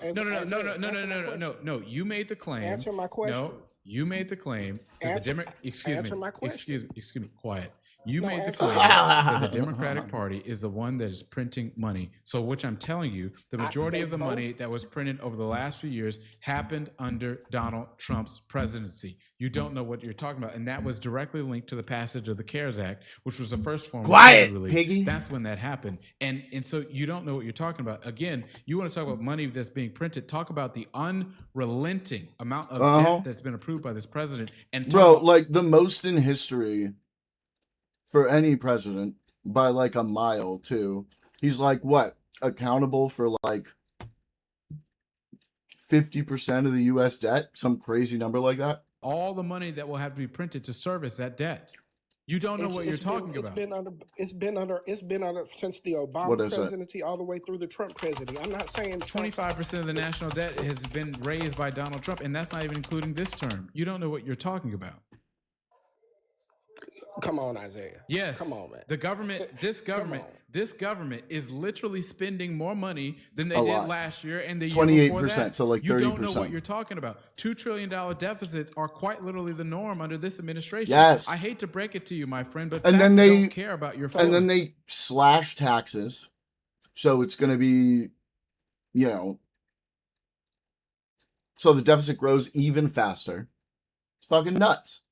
No. You made the claim. Answer my question. No, you made the claim that Excuse me. Quiet. You made the claim that the Democratic Party is the one that is printing money. So, which I'm telling you, the majority of the money that was printed over the last few years happened under Donald Trump's presidency. You don't know what you're talking about, and that was directly linked to the passage of the CARES Act, which was the first form of relief. Piggy. That's when that happened, and so you don't know what you're talking about. Again, you want to talk about money that's being printed? Talk about the unrelenting amount of debt that's been approved by this president. And like the most in history for any president by like a mile too. He's like what? Accountable for like 50% of the U.S. debt, some crazy number like that. All the money that will have to be printed to service that debt. You don't know what you're talking about. It's been under since the Obama presidency all the way through the Trump presidency. I'm not saying 25% of the national debt has been raised by Donald Trump, and that's not even including this term. You don't know what you're talking about. Come on, Isaiah. Yes. Come on, man. The government, this government is literally spending more money than they did last year and the year before that. 28%, so like 30%. You don't know what you're talking about. $2 trillion deficits are quite literally the norm under this administration. Yes. I hate to break it to you, my friend, but and facts don't care about your phone. And then they slash taxes. So it's going to be, you know, so the deficit grows even faster. It's fucking nuts.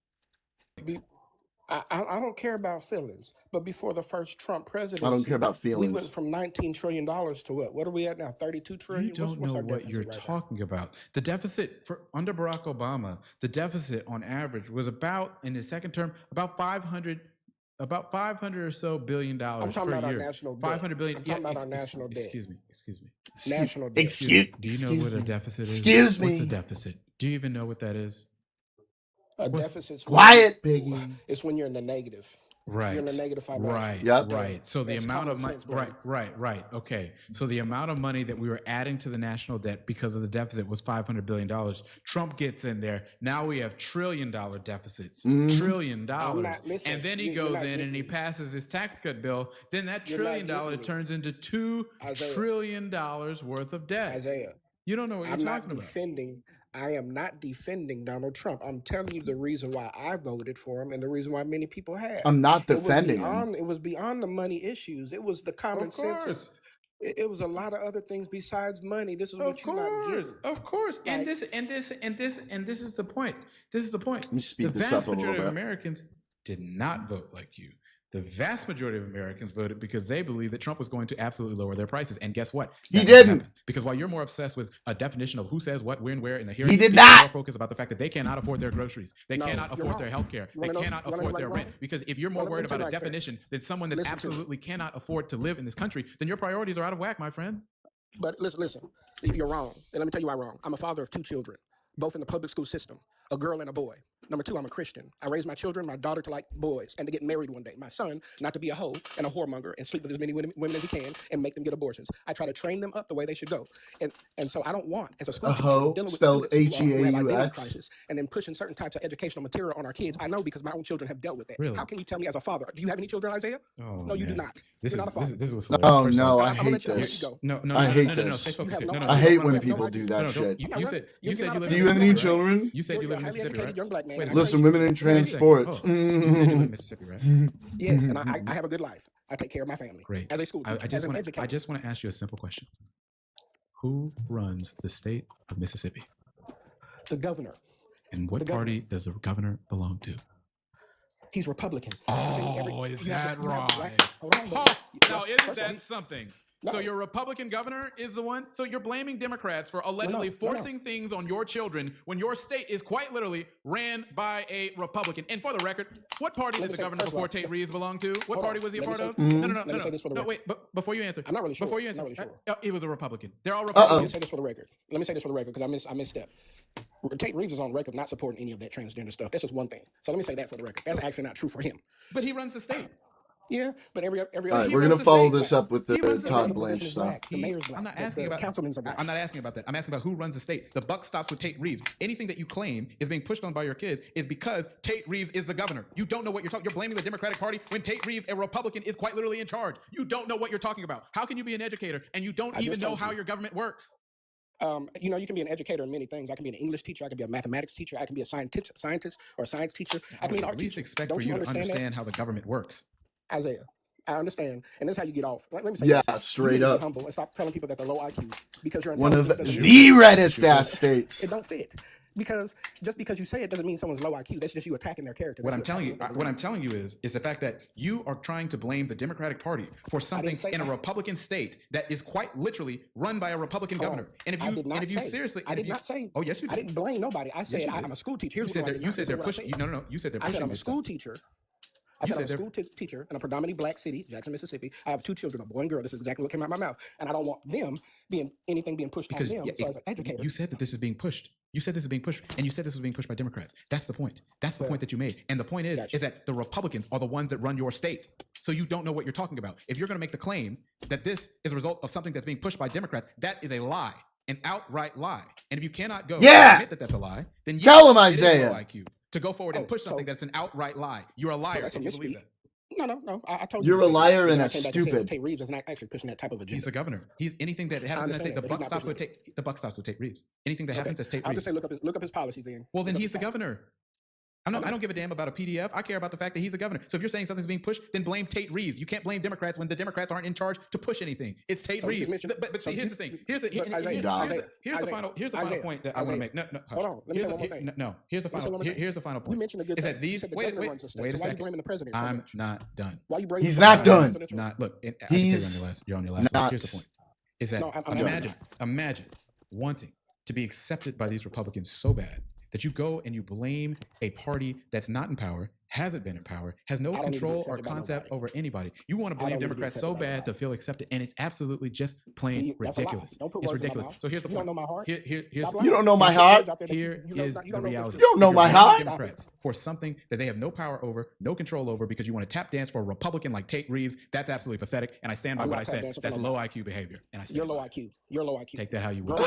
I don't care about feelings, but before the first Trump presidency, I don't care about feelings. We went from $19 trillion to what? What are we at now? $32 trillion? You don't know what you're talking about. The deficit under Barack Obama, the deficit on average was about, in his second term, about 500 or so billion dollars. I'm talking per about year. our national debt. 500 billion. I'm talking about our national debt. Excuse me. National debt. Do you know what a deficit is? Excuse me. What's a deficit? Do you even know what that is? A deficit's quiet, Piggy. It's when you're in the negative. Right. You're in the negative financial. Right. Yep. Right. So the That's amount of money. common sense, Right. Okay. So the amount of money that we were adding to the national debt because of the deficit was $500 billion. Trump gets in there. Now we have $1 trillion deficits. $1 trillion. And then he goes in and he passes his tax cut bill. Then that $1 trillion turns into $2 trillion worth of debt. Isaiah, you don't know what you're talking about. I am not defending Donald Trump. I'm telling you the reason why I voted for him and the reason why many people have. I'm not defending him. It was beyond the money issues. It was the common sense. It was a lot of other things besides money. This is what you're not getting. Of course. And this is the point. This is the point. Let me speed the this vast up a little majority of bit. Americans did not vote like you. The vast majority of Americans voted because they believed that Trump was going to absolutely lower their prices. And guess what? He didn't. Because while you're more obsessed with a definition of who says what, when, where in the hearing, he did he's not. more focused about the fact that they cannot afford their groceries. They cannot afford their health care. They cannot afford their rent. Because if you're more worried about a definition than someone that absolutely cannot afford to live in this country, then your priorities are out of whack, my friend. But listen, you're wrong. And let me tell you why I'm wrong. I'm a father of 2 children, both in the public school system, a girl and a boy. Number 2, I'm a Christian. I raise my children, my daughter to like boys and to get married one day. My son, not to be a hoe and a whoremonger and sleep with as many women as he can and make them get abortions. I try to train them up the way they should go. And so I don't want, as a school teacher, dealing with students who have identity crisis and then pushing certain types of educational material on our kids. I know because my own children have dealt with that. Really? How can you tell me as a father? Do you have any children, Isaiah? Oh, no, you do not. You're not a father. This was Oh no, I hate this. I hate this. I hate when people do that shit. You said you live. Do you have any children? You said you live in Mississippi, right? Young black man. Listen, women in transports. You said you live in Mississippi, right? Yes, and I have a good life. I take care of my family. Great. As a school teacher, as an educator. I just want to ask you a simple question. Who runs the state of Mississippi? The governor. And what party does the governor belong to? He's Republican. Oh, is that right? Now, isn't that something? No. So your Republican governor is the one? So you're blaming Democrats for allegedly forcing things on your children when your state is quite literally ran by a Republican. And for the record, what party did the governor before Tate Reeves belong to? What party was he a part of? No, wait, but before you answer. I'm not really sure. Before you answer. He was a Republican. They're all Let Republicans. me say this for the record. Let me say this for the record because I misstepped. Tate Reeves is on record not supporting any of that transgender stuff. That's just one thing. So let me say that for the record. That's actually not true for him. But he runs the state. Yeah, but every All right, we're gonna follow this up with the Todd Blanche stuff. The mayor's black. I'm not asking about councilmen's are black. I'm not asking about that. I'm asking about who runs the state. The buck stops with Tate Reeves. Anything that you claim is being pushed on by your kids is because Tate Reeves is the governor. You don't know what you're talking. You're blaming the Democratic Party when Tate Reeves, a Republican, is quite literally in charge. You don't know what you're talking about. How can you be an educator and you don't even know how your government works? You know, you can be an educator in many things. I can be an English teacher. I can be a mathematics teacher. I can be a scientist or a science teacher. I can be an art teacher. At least expect for you to understand how the government works. Isaiah, I understand, and this is how you get off. Let me say this. Straight up. Be humble and stop telling people that they're low IQ because you're one of the reddest ass states. It don't fit because just because you say it doesn't mean someone's low IQ. That's just you attacking their character. What I'm telling you is the fact that you are trying to blame the Democratic Party for something in a Republican state that is quite literally run by a Republican governor. And if you seriously, I did not say. Oh yes, you did. I didn't blame nobody. I said I'm a school teacher. You said they're pushing. No. You said they're pushing. I'm a school teacher. I said I'm a school teacher in a predominantly black city, Jackson, Mississippi. I have 2 children, a boy and girl. This is exactly what came out of my mouth. And I don't want them being pushed because on them. So as an educator. You said that this is being pushed. You said this is being pushed, and you said this was being pushed by Democrats. That's the point. That's the point that you made. And the point is that the Republicans are the ones that run your state. So you don't know what you're talking about. If you're going to make the claim that this is a result of something that's being pushed by Democrats, that is a lie, an outright lie. And if you cannot go admit that that's a lie, then tell him, Isaiah, like you to go forward and push something that's an outright lie. You're a liar. So you believe that. No. I told you. You're a liar and a stupid. Tate Reeves is not actually pushing that type of agenda. He's the governor. He's anything that happens in that state. The buck stops with Tate Reeves. Anything that happens as Tate Reeves. I'll just say look up his policies then. Well, then he's the governor. I don't give a damn about a PDF. I care about the fact that he's the governor. So if you're saying something's being pushed, then blame Tate Reeves. You can't blame Democrats when the Democrats aren't in charge to push anything. It's Tate Reeves. But see, here's the thing. Here's the final point that I want to make. No, hold on. Let me say one more thing. No, here's the final point. You mentioned a good is thing. that these wait a second. So why are you blaming the president so I'm much? not done. Why you blaming? He's not done. Look, He's you're on your last. not. Here's the point. Is that imagine wanting to be accepted by these Republicans so bad that you go and you blame a party that's not in power, hasn't been in power, has no control or concept over anybody. You want to blame Democrats so bad to feel accepted, and it's absolutely just plain ridiculous. It's ridiculous. So here's the point. You don't know my heart. You don't know my heart. Here is the reality. You don't know my heart. Democrats for something that they have no power over, no control over, because you want to tap dance for a Republican like Tate Reeves. That's absolutely pathetic, and I stand by what I said. That's low IQ behavior, and I stand. You're low IQ. You're low IQ. Take that how you will. Take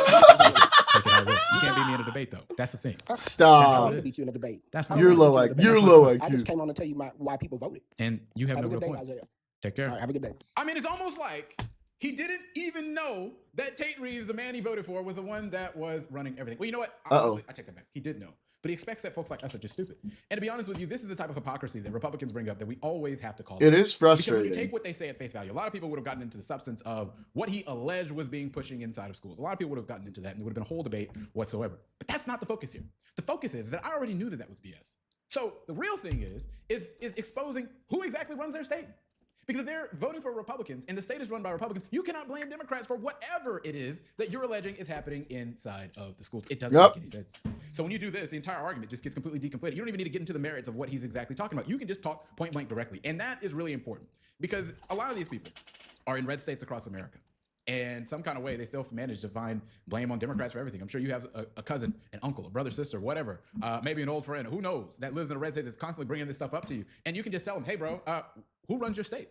it how you will. You can't beat me in a debate, though. That's the thing. Stop. Beat you in a debate. You're low IQ. You're low IQ. I just came on to tell you why people voted. And you have no real day, point. Isaiah. Take care. All right, have a good day. I mean, it's almost like he didn't even know that Tate Reeves, the man he voted for, was the one that was running everything. Well, you know what? Honestly, I take that back. He did know. But he expects that folks like us are just stupid. And to be honest with you, this is the type of hypocrisy that Republicans bring up that we always have to call it. It is frustrating. Because when you take what they say at face value, a lot of people would have gotten into the substance of what he alleged was being pushing inside of schools. A lot of people would have gotten into that, and there would have been a whole debate whatsoever. But that's not the focus here. The focus is that I already knew that was BS. So the real thing is exposing who exactly runs their state. Because if they're voting for Republicans and the state is run by Republicans, you cannot blame Democrats for whatever it is that you're alleging is happening inside of the schools. It doesn't make any sense. So when you do this, the entire argument just gets completely deconflated. You don't even need to get into the merits of what he's exactly talking about. You can just talk point blank directly. And that is really important because a lot of these people are in red states across America. And some kind of way, they still manage to find blame on Democrats for everything. I'm sure you have a cousin, an uncle, a brother, sister, whatever, maybe an old friend, who knows, that lives in a red state that's constantly bringing this stuff up to you. And you can just tell them, hey, bro, who runs your state?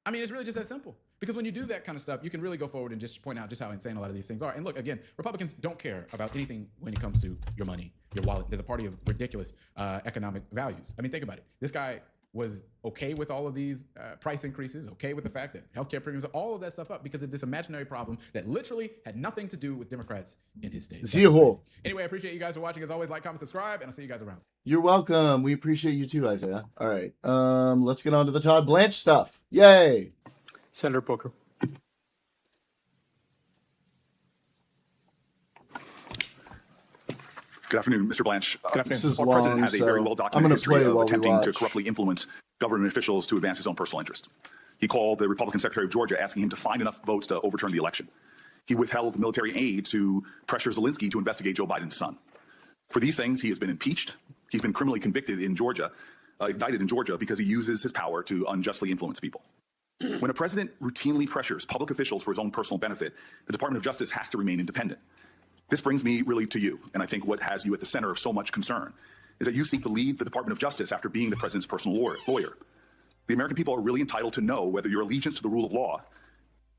I mean, it's really just that simple. Because when you do that kind of stuff, you can really go forward and just point out just how insane a lot of these things are. And look, again, Republicans don't care about anything when it comes to your money, your wallet. They're the party of ridiculous economic values. I mean, think about it. This guy was okay with all of these price increases, okay with the fact that healthcare premiums, all of that stuff up because of this imaginary problem that literally had nothing to do with Democrats in his state. Anyway, I appreciate you guys for watching. As always, like, comment, subscribe, and I'll see you guys around. You're welcome. We appreciate you too, Isaiah. All right. Let's get on to the Todd Blanche stuff. Yay. Senator Booker. Good afternoon, Mr. Blanche. Good afternoon. Our president has a very well-documented history of attempting to corruptly influence government officials to advance his own personal interest. He called the Republican Secretary of Georgia asking him to find enough votes to overturn the election. He withheld military aid to pressure Zelensky to investigate Joe Biden's son. For these things, he has been impeached. He's been criminally convicted in Georgia, indicted in Georgia because he uses his power to unjustly influence people. When a president routinely pressures public officials for his own personal benefit, the Department of Justice has to remain independent. This brings me really to you, and I think what has you at the center of so much concern is that you seek to lead the Department of Justice after being the president's personal lawyer. The American people are really entitled to know whether your allegiance to the rule of law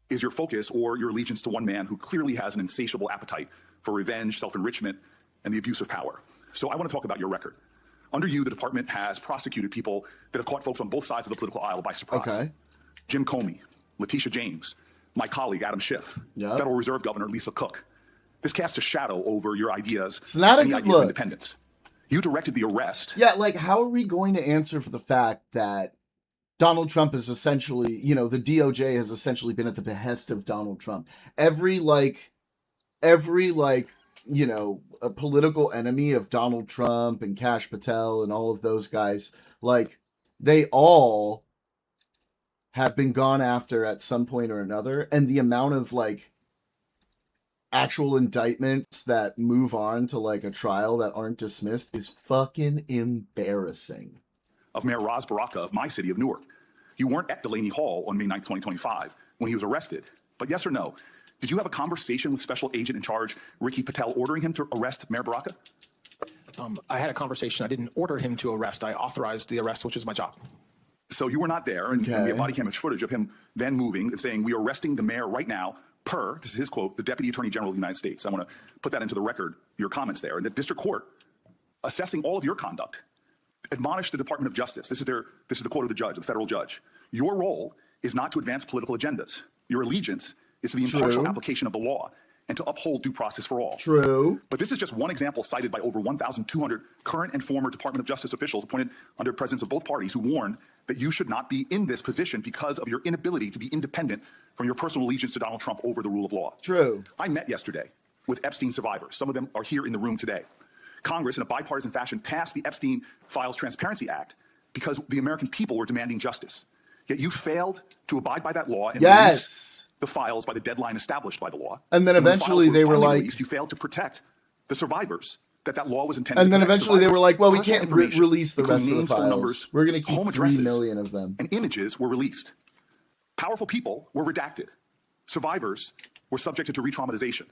is your focus or your allegiance to one man who clearly has an insatiable appetite for revenge, self-enrichment, and the abuse of power. So I want to talk about your record. Under you, the department has prosecuted people that have caught folks on both sides of the political aisle by surprise. Okay. Jim Comey, Letitia James, my colleague Adam Schiff, Federal Reserve Governor Lisa Cook. This casts a shadow over your ideas It's not a and the good ideas look. of independence. You directed the arrest. Yeah, like, how are we going to answer for the fact that Donald Trump is essentially, you know, the DOJ has essentially been at the behest of Donald Trump. Every you know, a political enemy of Donald Trump and Kash Patel and all of those guys, like, they all have been gone after at some point or another. And the amount of, like, actual indictments that move on to, like, a trial that aren't dismissed is fucking embarrassing. of Mayor Ras Baraka of my city of Newark. You weren't at Delaney Hall on May 9th, 2025, when he was arrested. But yes or no, did you have a conversation with Special Agent in Charge Ricky Patel ordering him to arrest Mayor Baraka? I had a conversation. I didn't order him to arrest. I authorized the arrest, which is my job. So you were not there, and we have body camera footage of him then moving and saying, we are arresting the mayor right now per, this is his quote, the Deputy Attorney General of the United States. I want to put that into the record, your comments there. And the district court, assessing all of your conduct, admonished the Department of Justice. This is the quote of the judge, the federal judge. Your role is not to advance political agendas. Your allegiance is to the impartial application of the law and to uphold due process for all. True. But this is just one example cited by over 1,200 current and former Department of Justice officials appointed under the presence of both parties who warned that you should not be in this position because of your inability to be independent from your personal allegiance to Donald Trump over the rule of law. True. I met yesterday with Epstein survivors. Some of them are here in the room today. Congress, in a bipartisan fashion, passed the Epstein Files Transparency Act because the American people were demanding justice. Yet you failed to abide by that law and release the files by the deadline established by the law. And then eventually they were like, released, you failed to protect the survivors that law was intended and then to protect. eventually they were like, well, we can't Information, release the rest of the names, phone files. numbers, We're going to keep home 3 addresses, million of them. and images were released. Powerful people were redacted. Survivors were subjected to re-traumatization.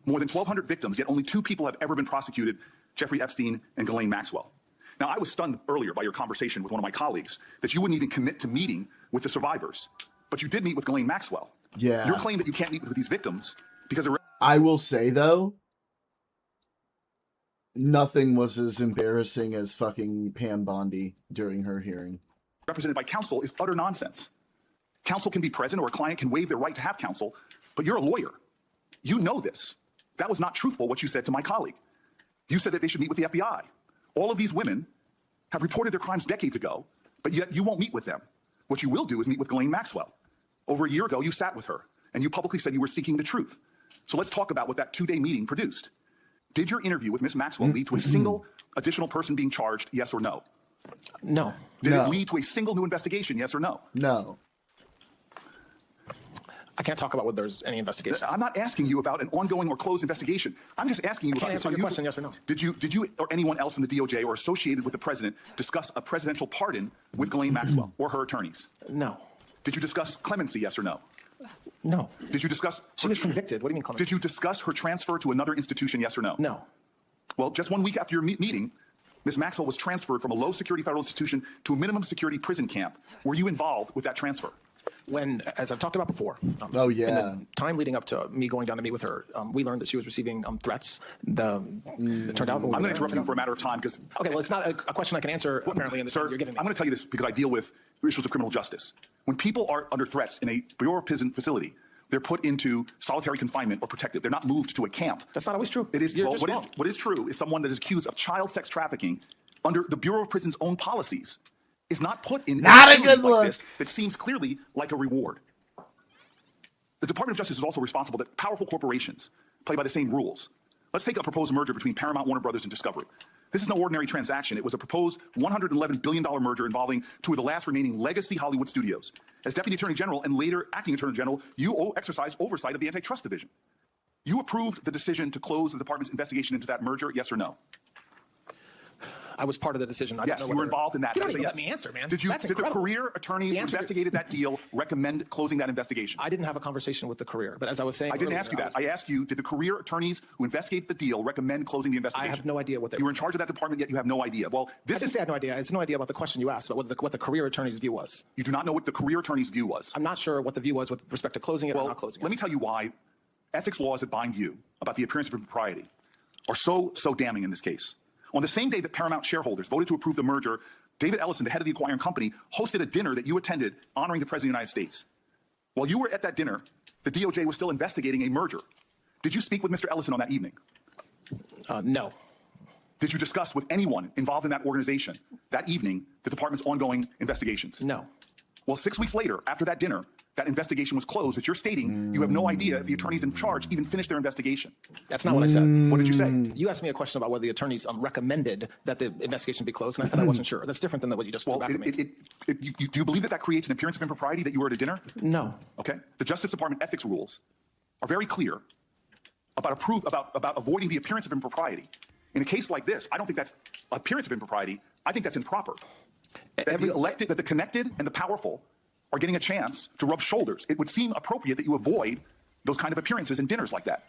More than 1,200 victims, yet only 2 people have ever been prosecuted, Jeffrey Epstein and Ghislaine Maxwell. Now, I was stunned earlier by your conversation with one of my colleagues that you wouldn't even commit to meeting with the survivors, but you did meet with Ghislaine Maxwell. Yeah. Your claim that you can't meet with these victims because I will say, though, nothing was as embarrassing as fucking Pam Bondi during her hearing. Represented by counsel is utter nonsense. Counsel can be present or a client can waive their right to have counsel, but you're a lawyer. You know this. That was not truthful what you said to my colleague. You said that they should meet with the FBI. All of these women have reported their crimes decades ago, but yet you won't meet with them. What you will do is meet with Ghislaine Maxwell. Over a year ago, you sat with her, and you publicly said you were seeking the truth. So let's talk about what that 2-day meeting produced. Did your interview with Ms. Maxwell lead to a single additional person being charged, yes or no? No. Did it lead to a single new investigation, yes or no? No. I can't talk about whether there's any investigation. I'm not asking you about an ongoing or closed investigation. I'm just asking you about this unusual question, yes or no. Did you or anyone else from the DOJ or associated with the president discuss a presidential pardon with Ghislaine Maxwell or her attorneys? No. Did you discuss clemency, yes or no? No. Did you discuss... She was convicted. What do you mean clemency? Did you discuss her transfer to another institution, yes or no? No. Well, just 1 week after your meeting, Ms. Maxwell was transferred from a low-security federal institution to a minimum-security prison camp. Were you involved with that transfer? When, as I've talked about before, in the time leading up to me going down to meet with her, we learned that she was receiving threats. It turned out... I'm going to interrupt you for a matter of time because... Okay, well, it's not a question I can answer, apparently, in the time you're giving me. I'm going to tell you this because I deal with issues of criminal justice. When people are under threats in a Bureau of Prison facility, they're put into solitary confinement or protected. They're not moved to a camp. That's not always true. It is. Well, what is true is someone that is accused of child sex trafficking under the Bureau of Prison's own policies is not put in not a good like look. This that seems clearly like a reward. The Department of Justice is also responsible that powerful corporations play by the same rules. Let's take a proposed merger between Paramount, Warner Brothers, and Discovery. This is no ordinary transaction. It was a proposed $111 billion merger involving 2 of the last remaining legacy Hollywood studios. As Deputy Attorney General and later Acting Attorney General, you exercised oversight of the Antitrust Division. You approved the decision to close the department's investigation into that merger, yes or no? I was part of the decision. Yes, you were involved in that. You don't even let me answer, man. Did the career attorneys who investigated that deal recommend closing that investigation? I didn't have a conversation with the career, but as I was saying, I didn't ask you that. I asked you, did the career attorneys who investigated the deal recommend closing the investigation? I have no idea what they were. You were in charge of that department, yet you have no idea. Well, I didn't say I had no idea. It's no idea about the question you asked, but what the career attorney's view was. You do not know what the career attorney's view was? I'm not sure what the view was with respect to closing it or not closing it. Let me tell you why ethics laws that bind you about the appearance of impropriety are so damning in this case. On the same day that Paramount shareholders voted to approve the merger, David Ellison, the head of the acquiring company, hosted a dinner that you attended honoring the President of the United States. While you were at that dinner, the DOJ was still investigating a merger. Did you speak with Mr. Ellison on that evening? No. Did you discuss with anyone involved in that organization that evening the department's ongoing investigations? No. Well, 6 weeks later, after that dinner, that investigation was closed, that you're stating you have no idea if the attorneys in charge even finished their investigation. That's not what I said. What did you say? You asked me a question about whether the attorneys recommended that the investigation be closed, and I said I wasn't sure. That's different than what you just threw back at me. Do you believe that creates an appearance of impropriety that you were at a dinner? No. Okay. The Justice Department ethics rules are very clear about avoiding the appearance of impropriety. In a case like this, I don't think that's appearance of impropriety. I think that's improper. that the elected, that the connected and the powerful are getting a chance to rub shoulders. It would seem appropriate that you avoid those kind of appearances and dinners like that.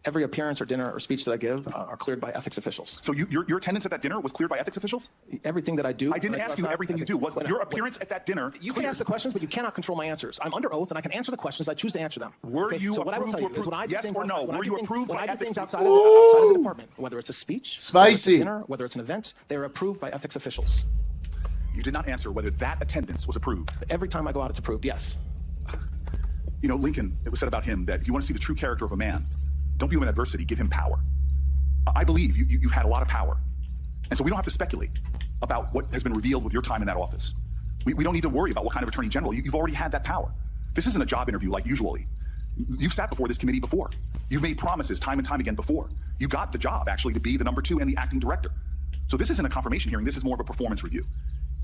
Every appearance or dinner or speech that I give are cleared by ethics officials. So your attendance at that dinner was cleared by ethics officials? Everything that I do. I didn't ask you everything you do. Was your appearance at that dinner You can ask the questions, but you cannot control my answers. I'm under oath, and I can answer the questions. I choose to answer them. Were you so what I will approved tell to you is when I approve? do Yes things or no? when I Were do you things- approved when by I do ethics? things outside of the department, whether it's a speech, Spicy. whether it's a dinner, whether it's an event, they are approved by ethics officials. You did not answer whether that attendance was approved. Every time I go out, it's approved. Yes. You know, Lincoln, it was said about him that if you want to see the true character of a man, don't view him in adversity, give him power. I believe you've had a lot of power. And so we don't have to speculate about what has been revealed with your time in that office. We don't need to worry about what kind of attorney general. You've already had that power. This isn't a job interview like usually. You've sat before this committee before. You've made promises time and time again before. You got the job, actually, to be the number 2 and the acting director. So this isn't a confirmation hearing. This is more of a performance review.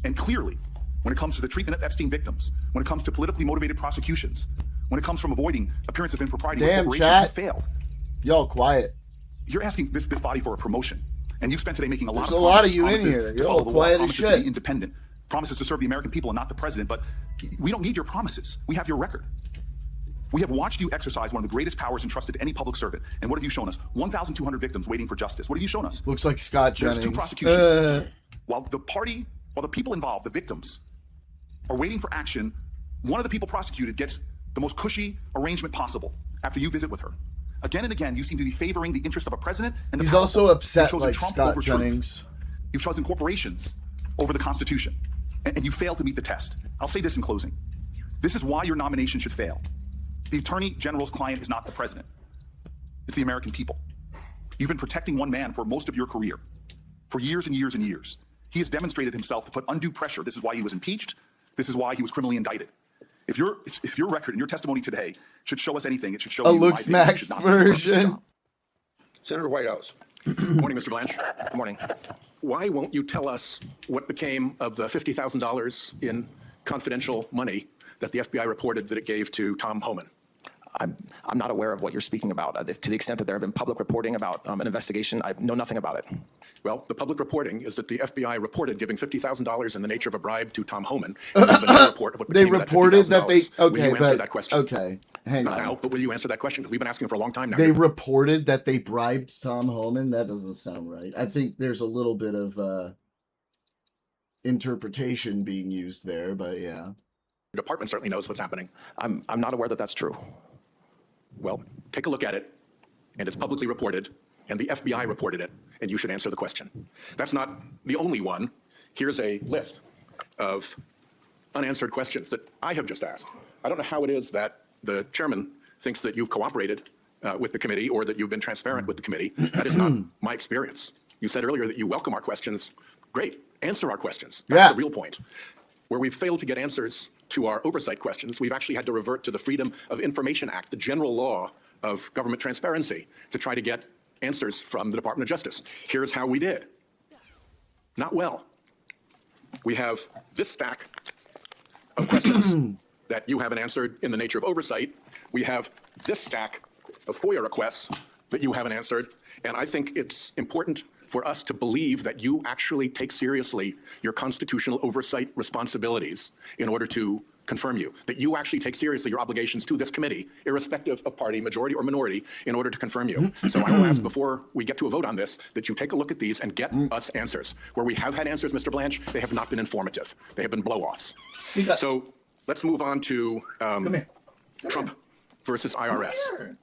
And clearly, when it comes to the treatment of Epstein victims, when it comes to politically motivated prosecutions, when it comes from avoiding appearance of impropriety with corporations, you failed. Y'all quiet. You're asking this body for a promotion, and you've spent today making a lot There's of a lot of you in promises here. to Y'all follow the law, quiet as promises to shit. be independent, promises to serve the American people and not the president. But we don't need your promises. We have your record. We have watched you exercise one of the greatest powers entrusted to any public servant. And what have you shown us? 1,200 victims waiting for justice. What have you shown us? Looks like Scott There's Jennings. 2 prosecutions. While the people involved, the victims, are waiting for action, one of the people prosecuted gets the most cushy arrangement possible after you visit with her. Again and again, you seem to be favoring the interest of a president and the He's powerful. also upset You've chosen like Trump Scott over truth. Jennings. You've chosen corporations over the Constitution, and you failed to meet the test. I'll say this in closing. This is why your nomination should fail. The Attorney General's client is not the president. It's the American people. You've been protecting one man for most of your career, for years and years and years. He has demonstrated himself to put undue pressure. This is why he was impeached. This is why he was criminally indicted. If your record and your testimony today should show us anything, it should show A you Looks why you Max should not be doing this version. job. Senator Whitehouse. Good morning, Mr. Blanche. Good morning. Why won't you tell us what became of the $50,000 in confidential money that the FBI reported that it gave to Tom Homan? I'm not aware of what you're speaking about. To the extent that there have been public reporting about an investigation, I know nothing about it. Well, the public reporting is that the FBI reported giving $50,000 in the nature of a bribe to Tom Homan. And there's been no report of what They became of that reported that they. $50,000. Will Okay, you answer but that question? okay, hang Not on. now, but will you answer that question? Because we've been asking for a long time now. They reported that they bribed Tom Homan. That doesn't sound right. I think there's a little bit of interpretation being used there, but yeah. The department certainly knows what's happening. I'm not aware that that's true. Well, take a look at it, and it's publicly reported, and the FBI reported it, and you should answer the question. That's not the only one. Here's a list of unanswered questions that I have just asked. I don't know how it is that the chairman thinks that you've cooperated with the committee or that you've been transparent with the committee. That is not my experience. You said earlier that you welcome our questions. Great, answer our questions. That's the real point. Where we've failed to get answers to our oversight questions, we've actually had to revert to the Freedom of Information Act, the general law of government transparency, to try to get answers from the Department of Justice. Here's how we did. Not well. We have this stack of questions that you haven't answered in the nature of oversight. We have this stack of FOIA requests that you haven't answered. And I think it's important for us to believe that you actually take seriously your constitutional oversight responsibilities in order to confirm you, that you actually take seriously your obligations to this committee, irrespective of party, majority or minority, in order to confirm you. So I will ask before we get to a vote on this that you take a look at these and get us answers. Where we have had answers, Mr. Blanche, they have not been informative. They have been blow-offs. So let's move on to Trump versus IRS.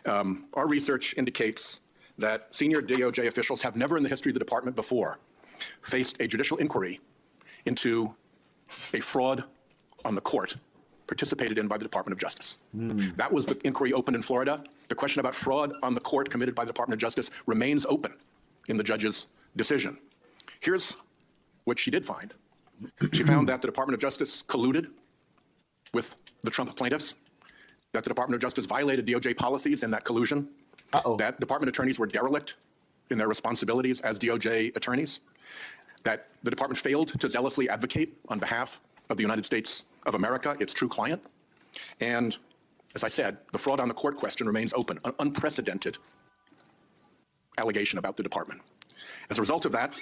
Our research indicates that senior DOJ officials have never in the history of the department before faced a judicial inquiry into a fraud on the court participated in by the Department of Justice. That was the inquiry opened in Florida. The question about fraud on the court committed by the Department of Justice remains open in the judge's decision. Here's what she did find. She found that the Department of Justice colluded with the Trump plaintiffs, that the Department of Justice violated DOJ policies in that collusion, that department attorneys were derelict in their responsibilities as DOJ attorneys, that the department failed to zealously advocate on behalf of the United States of America, its true client. And as I said, the fraud on the court question remains open, an unprecedented allegation about the department. As a result of that,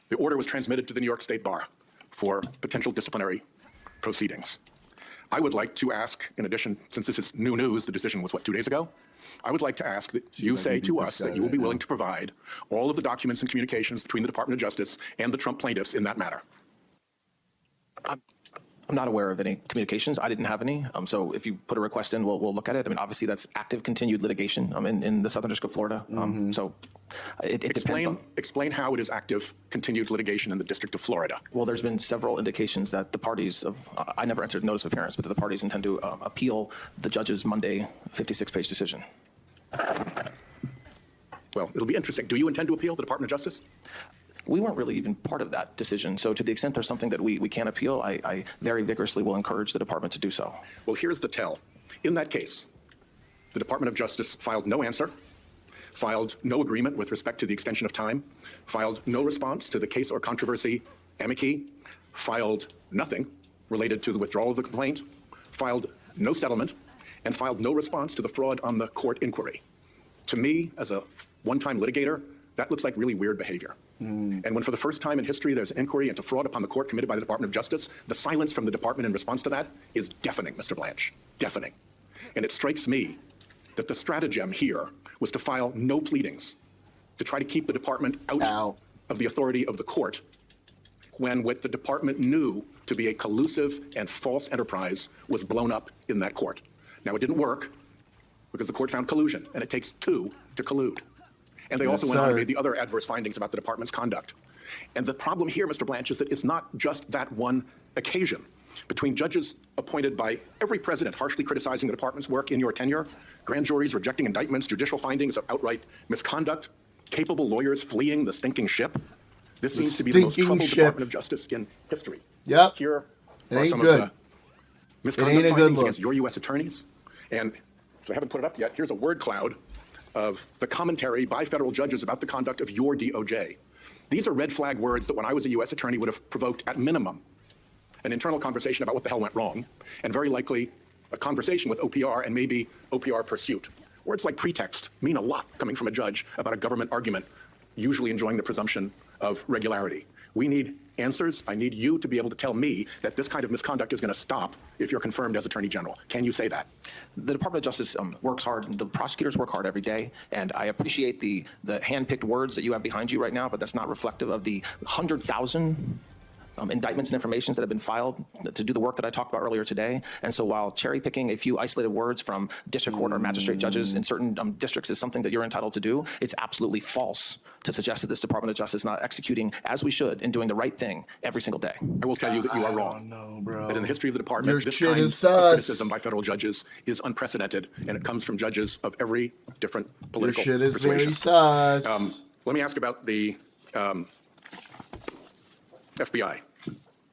the order was transmitted to the New York State Bar for potential disciplinary proceedings. I would like to ask, in addition, since this is new news, the decision was, what, 2 days ago? I would like to ask that you say to us that you will be willing to provide all of the documents and communications between the Department of Justice and the Trump plaintiffs in that matter. I'm not aware of any communications. I didn't have any. So if you put a request in, we'll look at it. I mean, obviously that's active, continued litigation in the Southern District of Florida. So it depends on. Explain how it is active, continued litigation in the District of Florida. Well, there's been several indications that the parties I never entered notice of appearance, but that the parties intend to appeal the judge's Monday 56-page decision. Well, it'll be interesting. Do you intend to appeal the Department of Justice? We weren't really even part of that decision. So to the extent there's something that we can't appeal, I very vigorously will encourage the department to do so. Well, here's the tell. In that case, the Department of Justice filed no answer, filed no agreement with respect to the extension of time, filed no response to the case or controversy amici, filed nothing related to the withdrawal of the complaint, filed no settlement, and filed no response to the fraud on the court inquiry. To me, as a one-time litigator, that looks like really weird behavior. And when for the first time in history there's an inquiry into fraud upon the court committed by the Department of Justice, the silence from the department in response to that is deafening, Mr. Blanche, deafening. And it strikes me that the stratagem here was to file no pleadings, to try to keep the department out of the authority of the court, when what the department knew to be a collusive and false enterprise was blown up in that court. Now, it didn't work because the court found collusion, and it takes two to collude. And they also went on and made the other adverse findings about the department's conduct. And the problem here, Mr. Blanche, is that it's not just that one occasion. Between judges appointed by every president harshly criticizing the department's work in your tenure, grand juries rejecting indictments, judicial findings of outright misconduct, capable lawyers fleeing the stinking ship, this seems to be the most troubled Department of Justice in history. Yep. Here are some of the misconduct findings against your U.S. attorneys. And if I haven't put it up yet, here's a word cloud of the commentary by federal judges about the conduct of your DOJ. These are red flag words that when I was a U.S. attorney would have provoked at minimum an internal conversation about what the hell went wrong, and very likely a conversation with OPR and maybe OPR pursuit. Words like pretext mean a lot coming from a judge about a government argument, usually enjoying the presumption of regularity. We need answers. I need you to be able to tell me that this kind of misconduct is going to stop if you're confirmed as Attorney General. Can you say that? The Department of Justice works hard. The prosecutors work hard every day, and I appreciate the hand-picked words that you have behind you right now, but that's not reflective of the 100,000 indictments and informations that have been filed to do the work that I talked about earlier today. And so while cherry picking a few isolated words from district court or magistrate judges in certain districts is something that you're entitled to do, it's absolutely false to suggest that this Department of Justice is not executing as we should and doing the right thing every single day. I will tell you that you are wrong. That in the history of the department, this kind of criticism by federal judges is unprecedented, and it comes from judges of every different political persuasion. Your shit is very sus. Let me ask about the FBI.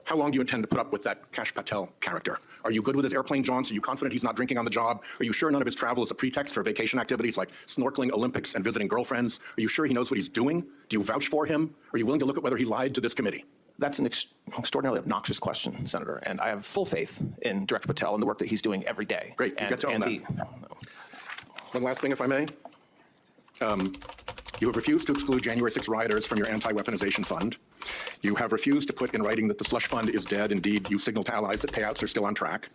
How long do you intend to put up with that Kash Patel character? Are you good with his airplane jaunts? Are you confident he's not drinking on the job? Are you sure none of his travel is a pretext for vacation activities like snorkeling, Olympics, and visiting girlfriends? Are you sure he knows what he's doing? Do you vouch for him? Are you willing to look at whether he lied to this committee? That's an extraordinarily obnoxious question, Senator, and I have full faith in Director Patel and the work that he's doing every day. Great, you get to own that. One last thing, if I may. You have refused to exclude January 6 rioters from your anti-weaponization fund. You have refused to put in writing that the slush fund is dead. Indeed, you signaled to allies that payouts are still on track.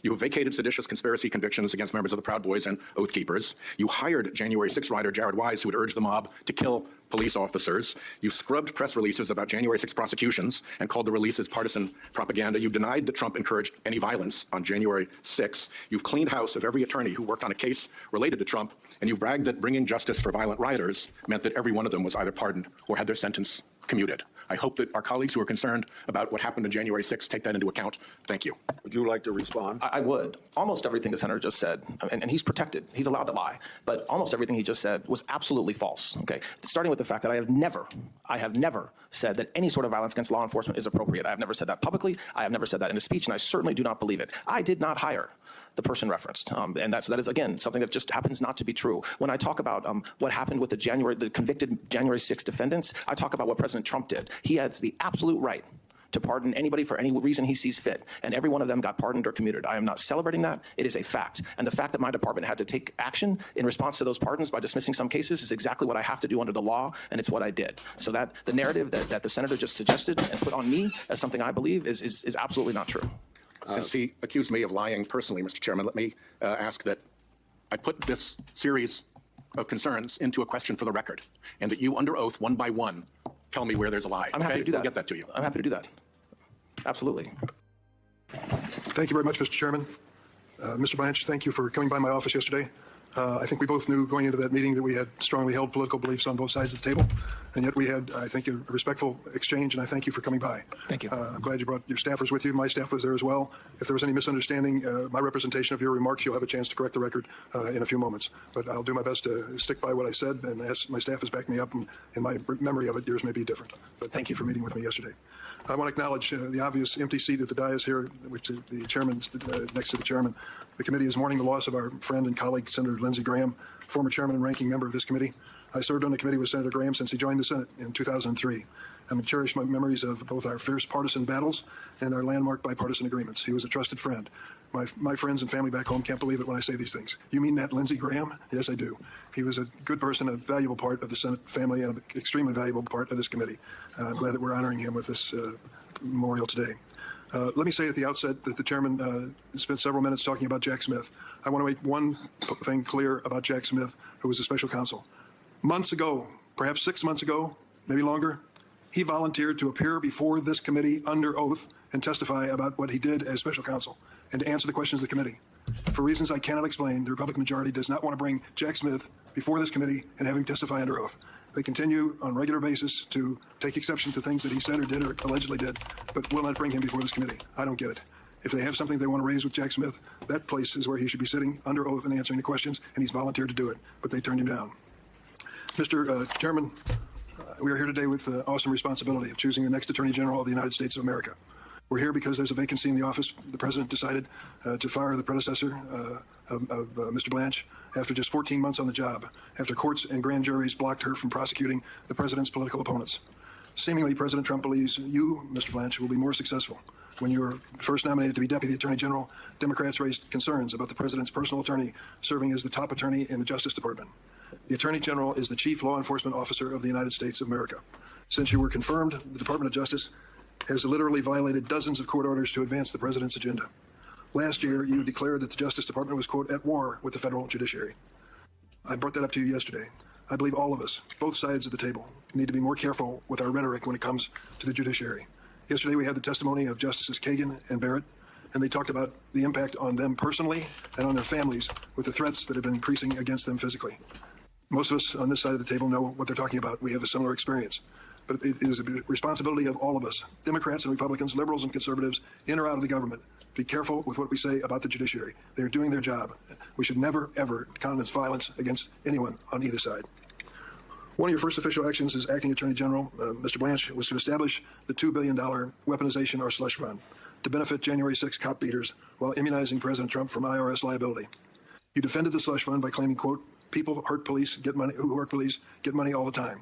You have vacated seditious conspiracy convictions against members of the Proud Boys and Oath Keepers. You hired January 6 rider Jared Wise, who would urge the mob to kill police officers. You scrubbed press releases about January 6 prosecutions and called the releases partisan propaganda. You denied that Trump encouraged any violence on January 6. You've cleaned house of every attorney who worked on a case related to Trump, and you've bragged that bringing justice for violent rioters meant that every one of them was either pardoned or had their sentence commuted. I hope that our colleagues who are concerned about what happened on January 6 take that into account. Thank you. Would you like to respond? I would. Almost everything the senator just said, and he's protected. He's allowed to lie. But almost everything he just said was absolutely false. Okay, starting with the fact that I have never said that any sort of violence against law enforcement is appropriate. I have never said that publicly. I have never said that in a speech, and I certainly do not believe it. I did not hire the person referenced, and that is again something that just happens not to be true. When I talk about what happened with the convicted January 6 defendants, I talk about what President Trump did. He has the absolute right to pardon anybody for any reason he sees fit, and every one of them got pardoned or commuted. I am not celebrating that. It is a fact. And the fact that my department had to take action in response to those pardons by dismissing some cases is exactly what I have to do under the law, and it's what I did. So that the narrative that the senator just suggested and put on me as something I believe is absolutely not true. Since he accused me of lying personally, Mr. Chairman, let me ask that I put this series of concerns into a question for the record, and that you, under oath, one by one, tell me where there's a lie. I'm happy to do that. We'll get that to you. I'm happy to do that. Absolutely. Thank you very much, Mr. Chairman. Mr. Blanche, thank you for coming by my office yesterday. I think we both knew going into that meeting that we had strongly held political beliefs on both sides of the table, and yet we had, I think, a respectful exchange, and I thank you for coming by. Thank you. I'm glad you brought your staffers with you. My staff was there as well. If there was any misunderstanding, my representation of your remarks, you'll have a chance to correct the record in a few moments. But I'll do my best to stick by what I said, and as my staff has backed me up, and in my memory of it, yours may be different. But thank you for meeting with me yesterday. I want to acknowledge the obvious empty seat at the dais here, which the chairman, next to the chairman. The committee is mourning the loss of our friend and colleague, Senator Lindsey Graham, former chairman and ranking member of this committee. I served on the committee with Senator Graham since he joined the Senate in 2003. I cherish my memories of both our fierce partisan battles and our landmark bipartisan agreements. He was a trusted friend. My friends and family back home can't believe it when I say these things. You mean that, Lindsey Graham? Yes, I do. He was a good person, a valuable part of the Senate family, and an extremely valuable part of this committee. I'm glad that we're honoring him with this memorial today. Let me say at the outset that the chairman spent several minutes talking about Jack Smith. I want to make one thing clear about Jack Smith, who was a special counsel. Months ago, perhaps 6 months ago, maybe longer, he volunteered to appear before this committee under oath and testify about what he did as special counsel and to answer the questions of the committee. For reasons I cannot explain, the Republican majority does not want to bring Jack Smith before this committee and have him testify under oath. They continue on a regular basis to take exception to things that he said or did or allegedly did, but will not bring him before this committee. I don't get it. If they have something they want to raise with Jack Smith, that place is where he should be sitting under oath and answering the questions, and he's volunteered to do it, but they turned him down. Mr. Chairman, we are here today with the awesome responsibility of choosing the next Attorney General of the United States of America. We're here because there's a vacancy in the office. The president decided to fire the predecessor of Mr. Blanche after just 14 months on the job, after courts and grand juries blocked her from prosecuting the president's political opponents. Seemingly, President Trump believes you, Mr. Blanche, will be more successful. When you were first nominated to be Deputy Attorney General, Democrats raised concerns about the president's personal attorney serving as the top attorney in the Justice Department. The Attorney General is the chief law enforcement officer of the United States of America. Since you were confirmed, the Department of Justice has literally violated dozens of court orders to advance the president's agenda. Last year, you declared that the Justice Department was, quote, at war with the federal judiciary. I brought that up to you yesterday. I believe all of us, both sides of the table, need to be more careful with our rhetoric when it comes to the judiciary. Yesterday, we had the testimony of Justices Kagan and Barrett, and they talked about the impact on them personally and on their families with the threats that have been increasing against them physically. Most of us on this side of the table know what they're talking about. We have a similar experience. But it is a responsibility of all of us, Democrats and Republicans, liberals and conservatives, in or out of the government, to be careful with what we say about the judiciary. They are doing their job. We should never, ever countenance violence against anyone on either side. One of your first official actions as acting Attorney General, Mr. Blanche, was to establish the $2 billion weaponization or slush fund to benefit January 6 cop beaters while immunizing President Trump from IRS liability. You defended the slush fund by claiming, quote, people hurt police, get money, who hurt police get money all the time,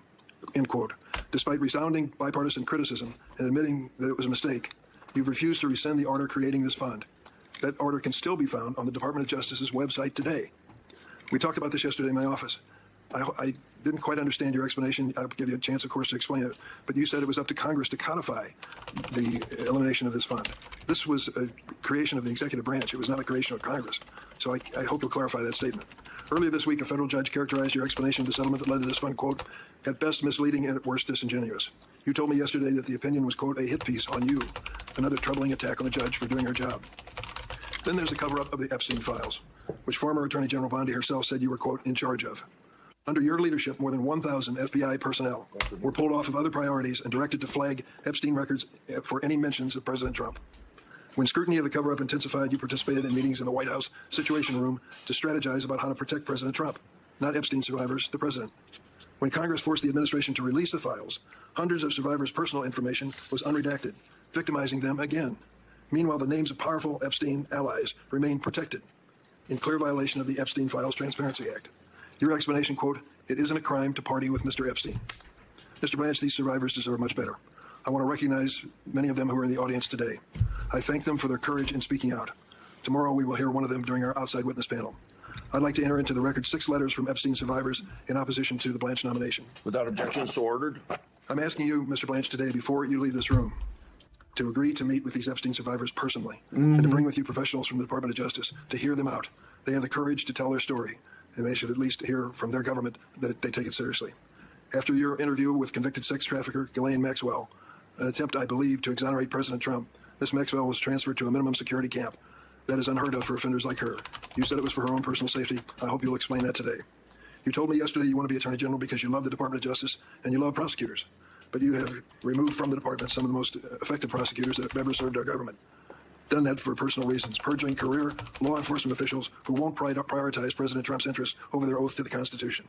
end quote. Despite resounding bipartisan criticism and admitting that it was a mistake, you've refused to rescind the order creating this fund. That order can still be found on the Department of Justice's website today. We talked about this yesterday in my office. I didn't quite understand your explanation. I'll give you a chance, of course, to explain it. But you said it was up to Congress to codify the elimination of this fund. This was a creation of the executive branch. It was not a creation of Congress. So I hope you'll clarify that statement. Earlier this week, a federal judge characterized your explanation of the settlement that led to this fund, quote, at best misleading and at worst disingenuous. You told me yesterday that the opinion was, quote, a hit piece on you, another troubling attack on a judge for doing her job. Then there's a cover-up of the Epstein files, which former Attorney General Bondi herself said you were, quote, in charge of. Under your leadership, more than 1,000 FBI personnel were pulled off of other priorities and directed to flag Epstein records for any mentions of President Trump. When scrutiny of the cover-up intensified, you participated in meetings in the White House Situation Room to strategize about how to protect President Trump, not Epstein survivors, the president. When Congress forced the administration to release the files, hundreds of survivors' personal information was unredacted, victimizing them again. Meanwhile, the names of powerful Epstein allies remained protected in clear violation of the Epstein Files Transparency Act. Your explanation, quote, it isn't a crime to party with Mr. Epstein. Mr. Blanche, these survivors deserve much better. I want to recognize many of them who are in the audience today. I thank them for their courage in speaking out. Tomorrow we will hear one of them during our outside witness panel. I'd like to enter into the record 6 letters from Epstein survivors in opposition to the Blanche nomination. Without objection, so ordered. I'm asking you, Mr. Blanche, today, before you leave this room, to agree to meet with these Epstein survivors personally and to bring with you professionals from the Department of Justice to hear them out. They have the courage to tell their story, and they should at least hear from their government that they take it seriously. After your interview with convicted sex trafficker Ghislaine Maxwell, an attempt, I believe, to exonerate President Trump, Ms. Maxwell was transferred to a minimum security camp. That is unheard of for offenders like her. You said it was for her own personal safety. I hope you'll explain that today. You told me yesterday you want to be Attorney General because you love the Department of Justice and you love prosecutors. But you have removed from the department some of the most effective prosecutors that have ever served our government. Done that for personal reasons, purging career law enforcement officials who won't prioritize President Trump's interests over their oath to the Constitution.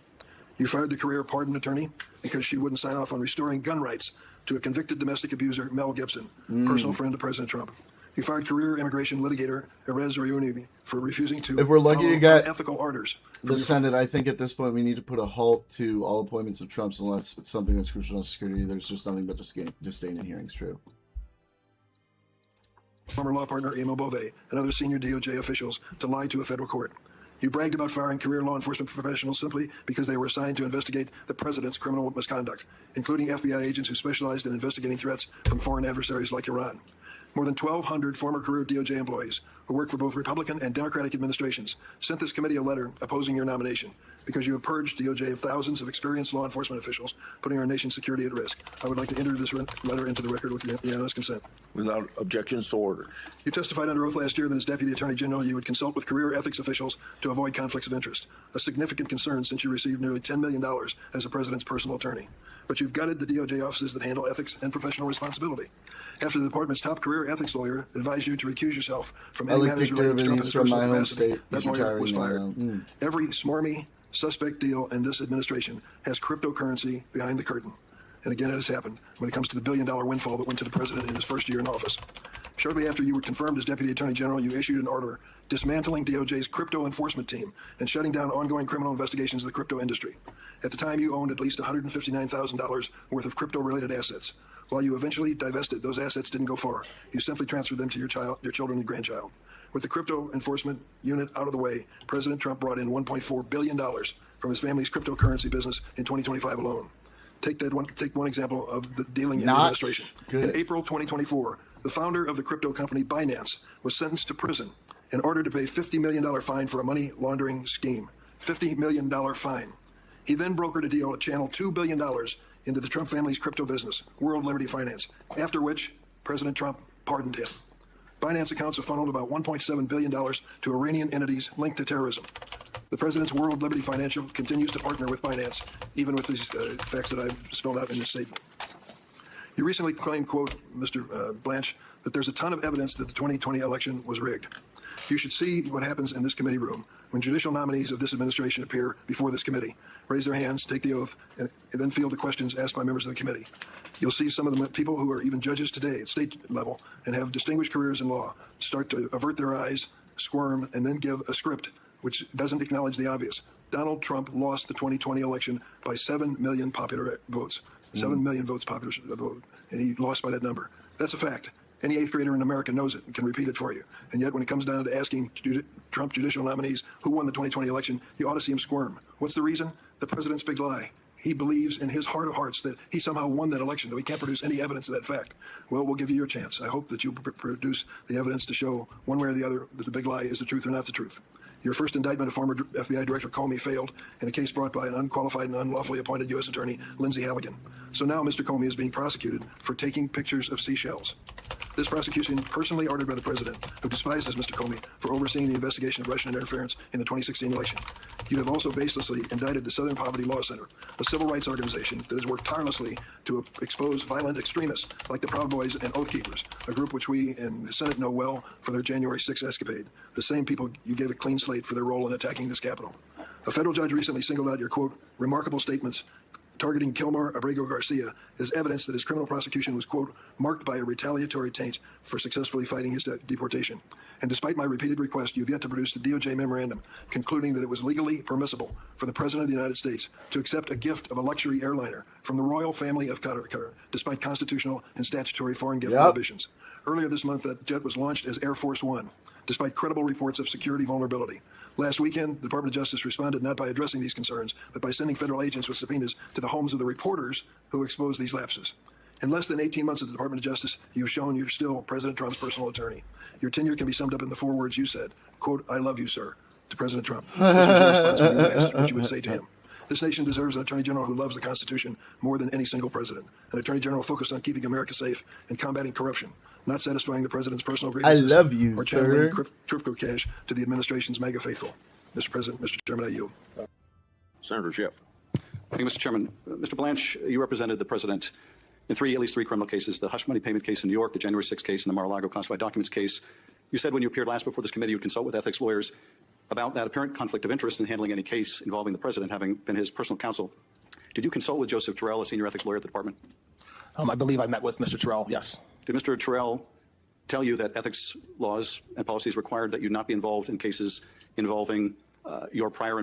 You fired the career pardon attorney because she wouldn't sign off on restoring gun rights to a convicted domestic abuser, Mel Gibson, personal friend of President Trump. You fired career immigration litigator Erez Reuni for refusing to If we're lucky to get ethical orders. the Senate, I think at this point we need to put a halt to all appointments of Trump's unless it's something that's crucial to security. There's just nothing but disdain in hearings. True. Former law partner Emil Bove and other senior DOJ officials to lie to a federal court. You bragged about firing career law enforcement professionals simply because they were assigned to investigate the president's criminal misconduct, including FBI agents who specialized in investigating threats from foreign adversaries like Iran. More than 1,200 former career DOJ employees who worked for both Republican and Democratic administrations sent this committee a letter opposing your nomination because you have purged DOJ of thousands of experienced law enforcement officials, putting our nation's security at risk. I would like to enter this letter into the record with unanimous consent. Without objection, so ordered. You testified under oath last year that as Deputy Attorney General, you would consult with career ethics officials to avoid conflicts of interest, a significant concern since you received nearly $10 million as the president's personal attorney. But you've gutted the DOJ offices that handle ethics and professional responsibility. After the department's top career ethics lawyer advised you to recuse yourself from any matters related to Trump and his personal capacity, that lawyer was fired. Every smarmy, suspect deal in this administration has cryptocurrency behind the curtain. And again, it has happened when it comes to the billion-dollar windfall that went to the president in his first year in office. Shortly after you were confirmed as Deputy Attorney General, you issued an order dismantling DOJ's crypto enforcement team and shutting down ongoing criminal investigations of the crypto industry. At the time, you owned at least $159,000 worth of crypto-related assets. While you eventually divested, those assets didn't go far. You simply transferred them to your children and grandchild. With the crypto enforcement unit out of the way, President Trump brought in $1.4 billion from his family's cryptocurrency business in 2025 alone. Take one example of the dealing in the administration. In April 2024, the founder of the crypto company Binance was sentenced to prison in order to pay $50 million fine for a money laundering scheme. $50 million fine. He then brokered a deal to channel $2 billion into the Trump family's crypto business, World Liberty Finance, after which President Trump pardoned him. Binance accounts have funneled about $1.7 billion to Iranian entities linked to terrorism. The president's World Liberty Financial continues to partner with Binance, even with these facts that I've spelled out in this statement. You recently claimed, quote, Mr. Blanche, that there's a ton of evidence that the 2020 election was rigged. You should see what happens in this committee room when judicial nominees of this administration appear before this committee, raise their hands, take the oath, and then field the questions asked by members of the committee. You'll see some of the people who are even judges today at state level and have distinguished careers in law start to avert their eyes, squirm, and then give a script which doesn't acknowledge the obvious. Donald Trump lost the 2020 election by 7 million popular votes. 7 million votes popular vote, and he lost by that number. That's a fact. Any eighth grader in America knows it and can repeat it for you. And yet when it comes down to asking Trump judicial nominees who won the 2020 election, you ought to see him squirm. What's the reason? The president's big lie. He believes in his heart of hearts that he somehow won that election, though he can't produce any evidence of that fact. Well, we'll give you your chance. I hope that you produce the evidence to show one way or the other that the big lie is the truth or not the truth. Your first indictment of former FBI Director Comey failed in a case brought by an unqualified and unlawfully appointed U.S. Attorney, Lindsay Halligan. So now Mr. Comey is being prosecuted for taking pictures of seashells. This prosecution, personally ordered by the president, who despises Mr. Comey for overseeing the investigation of Russian interference in the 2016 election. You have also baselessly indicted the Southern Poverty Law Center, a civil rights organization that has worked tirelessly to expose violent extremists like the Proud Boys and Oath Keepers, a group which we in the Senate know well for their January 6th escapade, the same people you gave a clean slate for their role in attacking this Capitol. A federal judge recently singled out your, quote, remarkable statements targeting Kilmar Abrego Garcia is evidence that his criminal prosecution was, quote, marked by a retaliatory taint for successfully fighting his deportation. And despite my repeated request, you've yet to produce the DOJ memorandum concluding that it was legally permissible for the President of the United States to accept a gift of a luxury airliner from the royal family of Qatar, despite constitutional and statutory foreign gift prohibitions. Earlier this month, that jet was launched as Air Force One, despite credible reports of security vulnerability. Last weekend, the Department of Justice responded not by addressing these concerns, but by sending federal agents with subpoenas to the homes of the reporters who exposed these lapses. In less than 18 months at the Department of Justice, you've shown you're still President Trump's personal attorney. Your tenure can be summed up in the 4 words you said, quote, I love you, sir, to President Trump. This was your response when you were asked what you would say to him. This nation deserves an Attorney General who loves the Constitution more than any single president. An Attorney General focused on keeping America safe and combating corruption, not satisfying the president's personal grievances. I love you, or channeling sir. crypto cash to the administration's mega faithful. Mr. President, Mr. Chairman, I yield. Senator Schiff. Thank you, Mr. Chairman. Mr. Blanche, you represented the president in at least three criminal cases, the hush money payment case in New York, the January 6th case, and the Mar-a-Lago classified documents case. You said when you appeared last before this committee, you would consult with ethics lawyers about that apparent conflict of interest in handling any case involving the president, having been his personal counsel. Did you consult with Joseph Terrell, a senior ethics lawyer at the department? I believe I met with Mr. Terrell, yes. Did Mr. Terrell tell you that ethics laws and policies required that you not be involved in cases involving your prior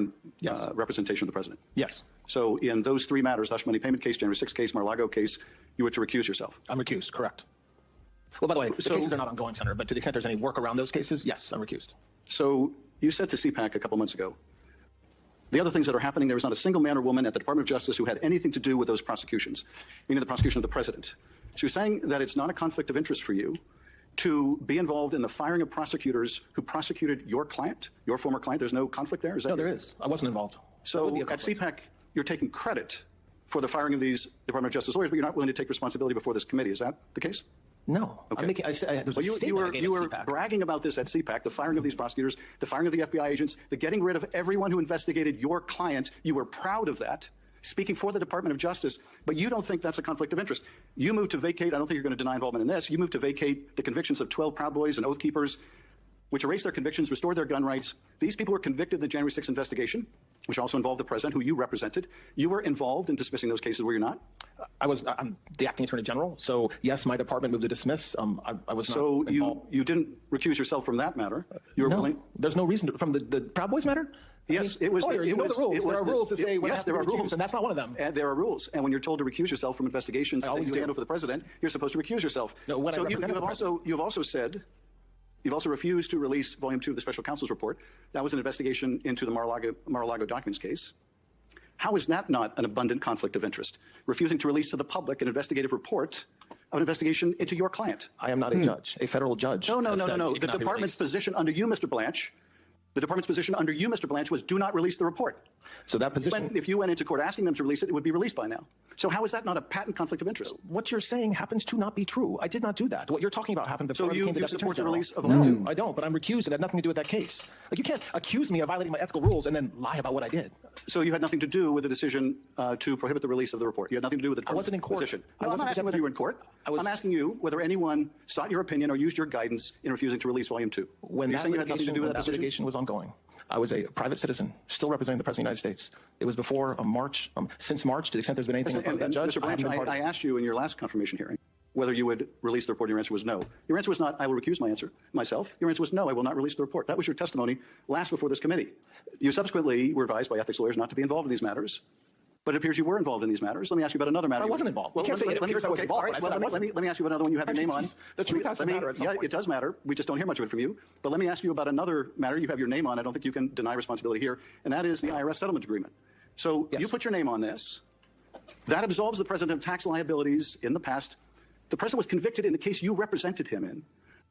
representation of the president? Yes. So in those 3 matters, hush money payment case, January 6th case, Mar-a-Lago case, you were to recuse yourself? I'm recused, correct. Well, by the way, the cases are not ongoing, Senator, but to the extent there's any work around those cases, yes, I'm recused. So you said to CPAC a couple months ago, the other things that are happening, there was not a single man or woman at the Department of Justice who had anything to do with those prosecutions, meaning the prosecution of the president. So you're saying that it's not a conflict of interest for you to be involved in the firing of prosecutors who prosecuted your client, your former client? There's no conflict there? Is that no, there is. I wasn't involved. So at CPAC, you're taking credit for the firing of these Department of Justice lawyers, but you're not willing to take responsibility before this committee. Is that the case? No. Okay. I'm making, there's well, a statement I gave you at were CPAC. bragging about this at CPAC, the firing of these prosecutors, the firing of the FBI agents, the getting rid of everyone who investigated your client. You were proud of that, speaking for the Department of Justice, but you don't think that's a conflict of interest. You moved to vacate, I don't think you're going to deny involvement in this, you moved to vacate the convictions of 12 Proud Boys and Oath Keepers, which erased their convictions, restored their gun rights. These people were convicted in the January 6th investigation, which also involved the president, who you represented. You were involved in dismissing those cases, were you not? I'm the acting attorney general, so yes, my department moved to dismiss. I was so not involved. you didn't recuse yourself from that matter. You were willing. There's no reason from the Proud Boys matter. Yes, I mean, it was. you know the rules. There are rules that say when yes, I have to there are recuse, rules, and that's not one of them. And there are rules. And when you're told to recuse yourself from investigations that you handle for the president, you're supposed to recuse yourself. No, when so I represent you've also said. You've also refused to release Volume 2 of the Special Counsel's report. That was an investigation into the Mar-a-Lago documents case. How is that not an abundant conflict of interest? Refusing to release to the public an investigative report of an investigation into your client. I am not a judge, a federal judge. No. The department's position under you, Mr. Blanche, was do not release the report. So that position... If you went into court asking them to release it, it would be released by now. So how is that not a patent conflict of interest? What you're saying happens to not be true. I did not do that. What you're talking about happened before I became the Deputy support the Attorney release of General. No, I don't, but I'm recused and had nothing to do with that case. Like, you can't accuse me of violating my ethical rules and then lie about what I did. So you had nothing to do with the decision to prohibit the release of the report? You had nothing to do with the department's position? I wasn't in court. I'm not asking whether you were in court. I'm asking you whether anyone sought your opinion or used your guidance in refusing to release Volume 2. When that litigation was ongoing, I was a private citizen, still representing the President of the United States. It was before March, since March, to the extent there's been anything in front of that judge. Mr. Blanche, I asked you in your last confirmation hearing whether you would release the report. Your answer was no. Your answer was not, I will recuse myself. Your answer was no, I will not release the report. That was your testimony last before this committee. You subsequently were advised by ethics lawyers not to be involved in these matters. But it appears you were involved in these matters. Let me ask you about another matter. I wasn't involved. Well, you can't say it appears I was involved. Let me ask you about another one you have your name on. The truth has to matter at some point. It does matter. We just don't hear much of it from you. But let me ask you about another matter you have your name on. I don't think you can deny responsibility here. And that is the IRS settlement agreement. So you put your name on this. That absolves the president of tax liabilities in the past. The president was convicted in the case you represented him in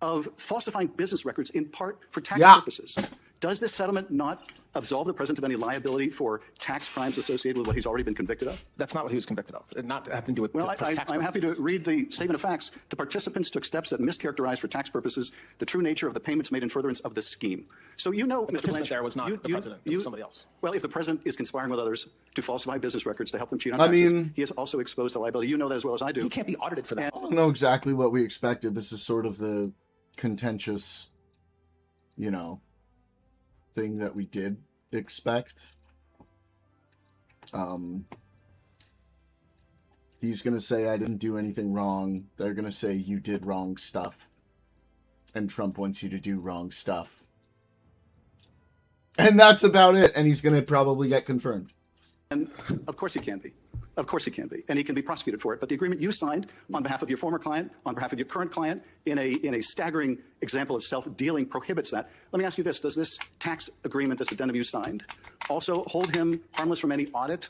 of falsifying business records in part for tax purposes. Does this settlement not absolve the president of any liability for tax crimes associated with what he's already been convicted of? That's not what he was convicted of. Not having to do with tax purposes. I'm happy to read the statement of facts. The participants took steps that mischaracterized for tax purposes the true nature of the payments made in furtherance of the scheme. So you know, Mr. Blanche, there was not the president. It was somebody else. Well, if the president is conspiring with others to falsify business records to help them cheat on taxes, he is also exposed to liability. You know that as well as I do. He can't be audited for that. I don't know exactly what we expected. This is sort of the contentious, thing that we did expect. He's going to say, I didn't do anything wrong. They're going to say, you did wrong stuff. And Trump wants you to do wrong stuff. And that's about it. And he's going to probably get confirmed. And of course he can be. Of course he can be. And he can be prosecuted for it. But the agreement you signed on behalf of your former client, on behalf of your current client, in a staggering example of self-dealing prohibits that. Let me ask you this. Does this tax agreement, this addendum you signed, also hold him harmless from any audit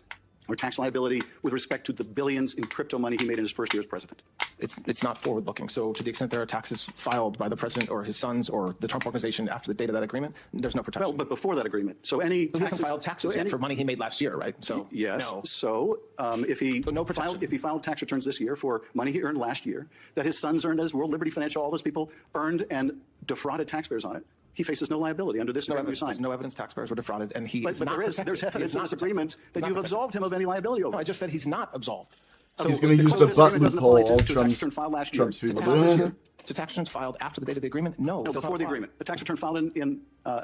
or tax liability with respect to the billions in crypto money he made in his first year as president? It's not forward-looking. So to the extent there are taxes filed by the president or his sons or the Trump organization after the date of that agreement, there's no protection. Well, but before that agreement. So any taxes, he hasn't filed taxes yet for money he made last year, right? So yes. No. So if he filed tax returns this year for money he earned last year, that his sons earned as World Liberty Financial, all those people earned and defrauded taxpayers on it, he faces no liability under this agreement you signed. There's no evidence taxpayers were defrauded, and he but is not there's evidence in this agreement that you've absolved him of any liability over. No, I just said he's not absolved. So he's going to use the butt loophole. All Trump's people. To tax returns filed after the date of the agreement? No, before the agreement. A tax return filed in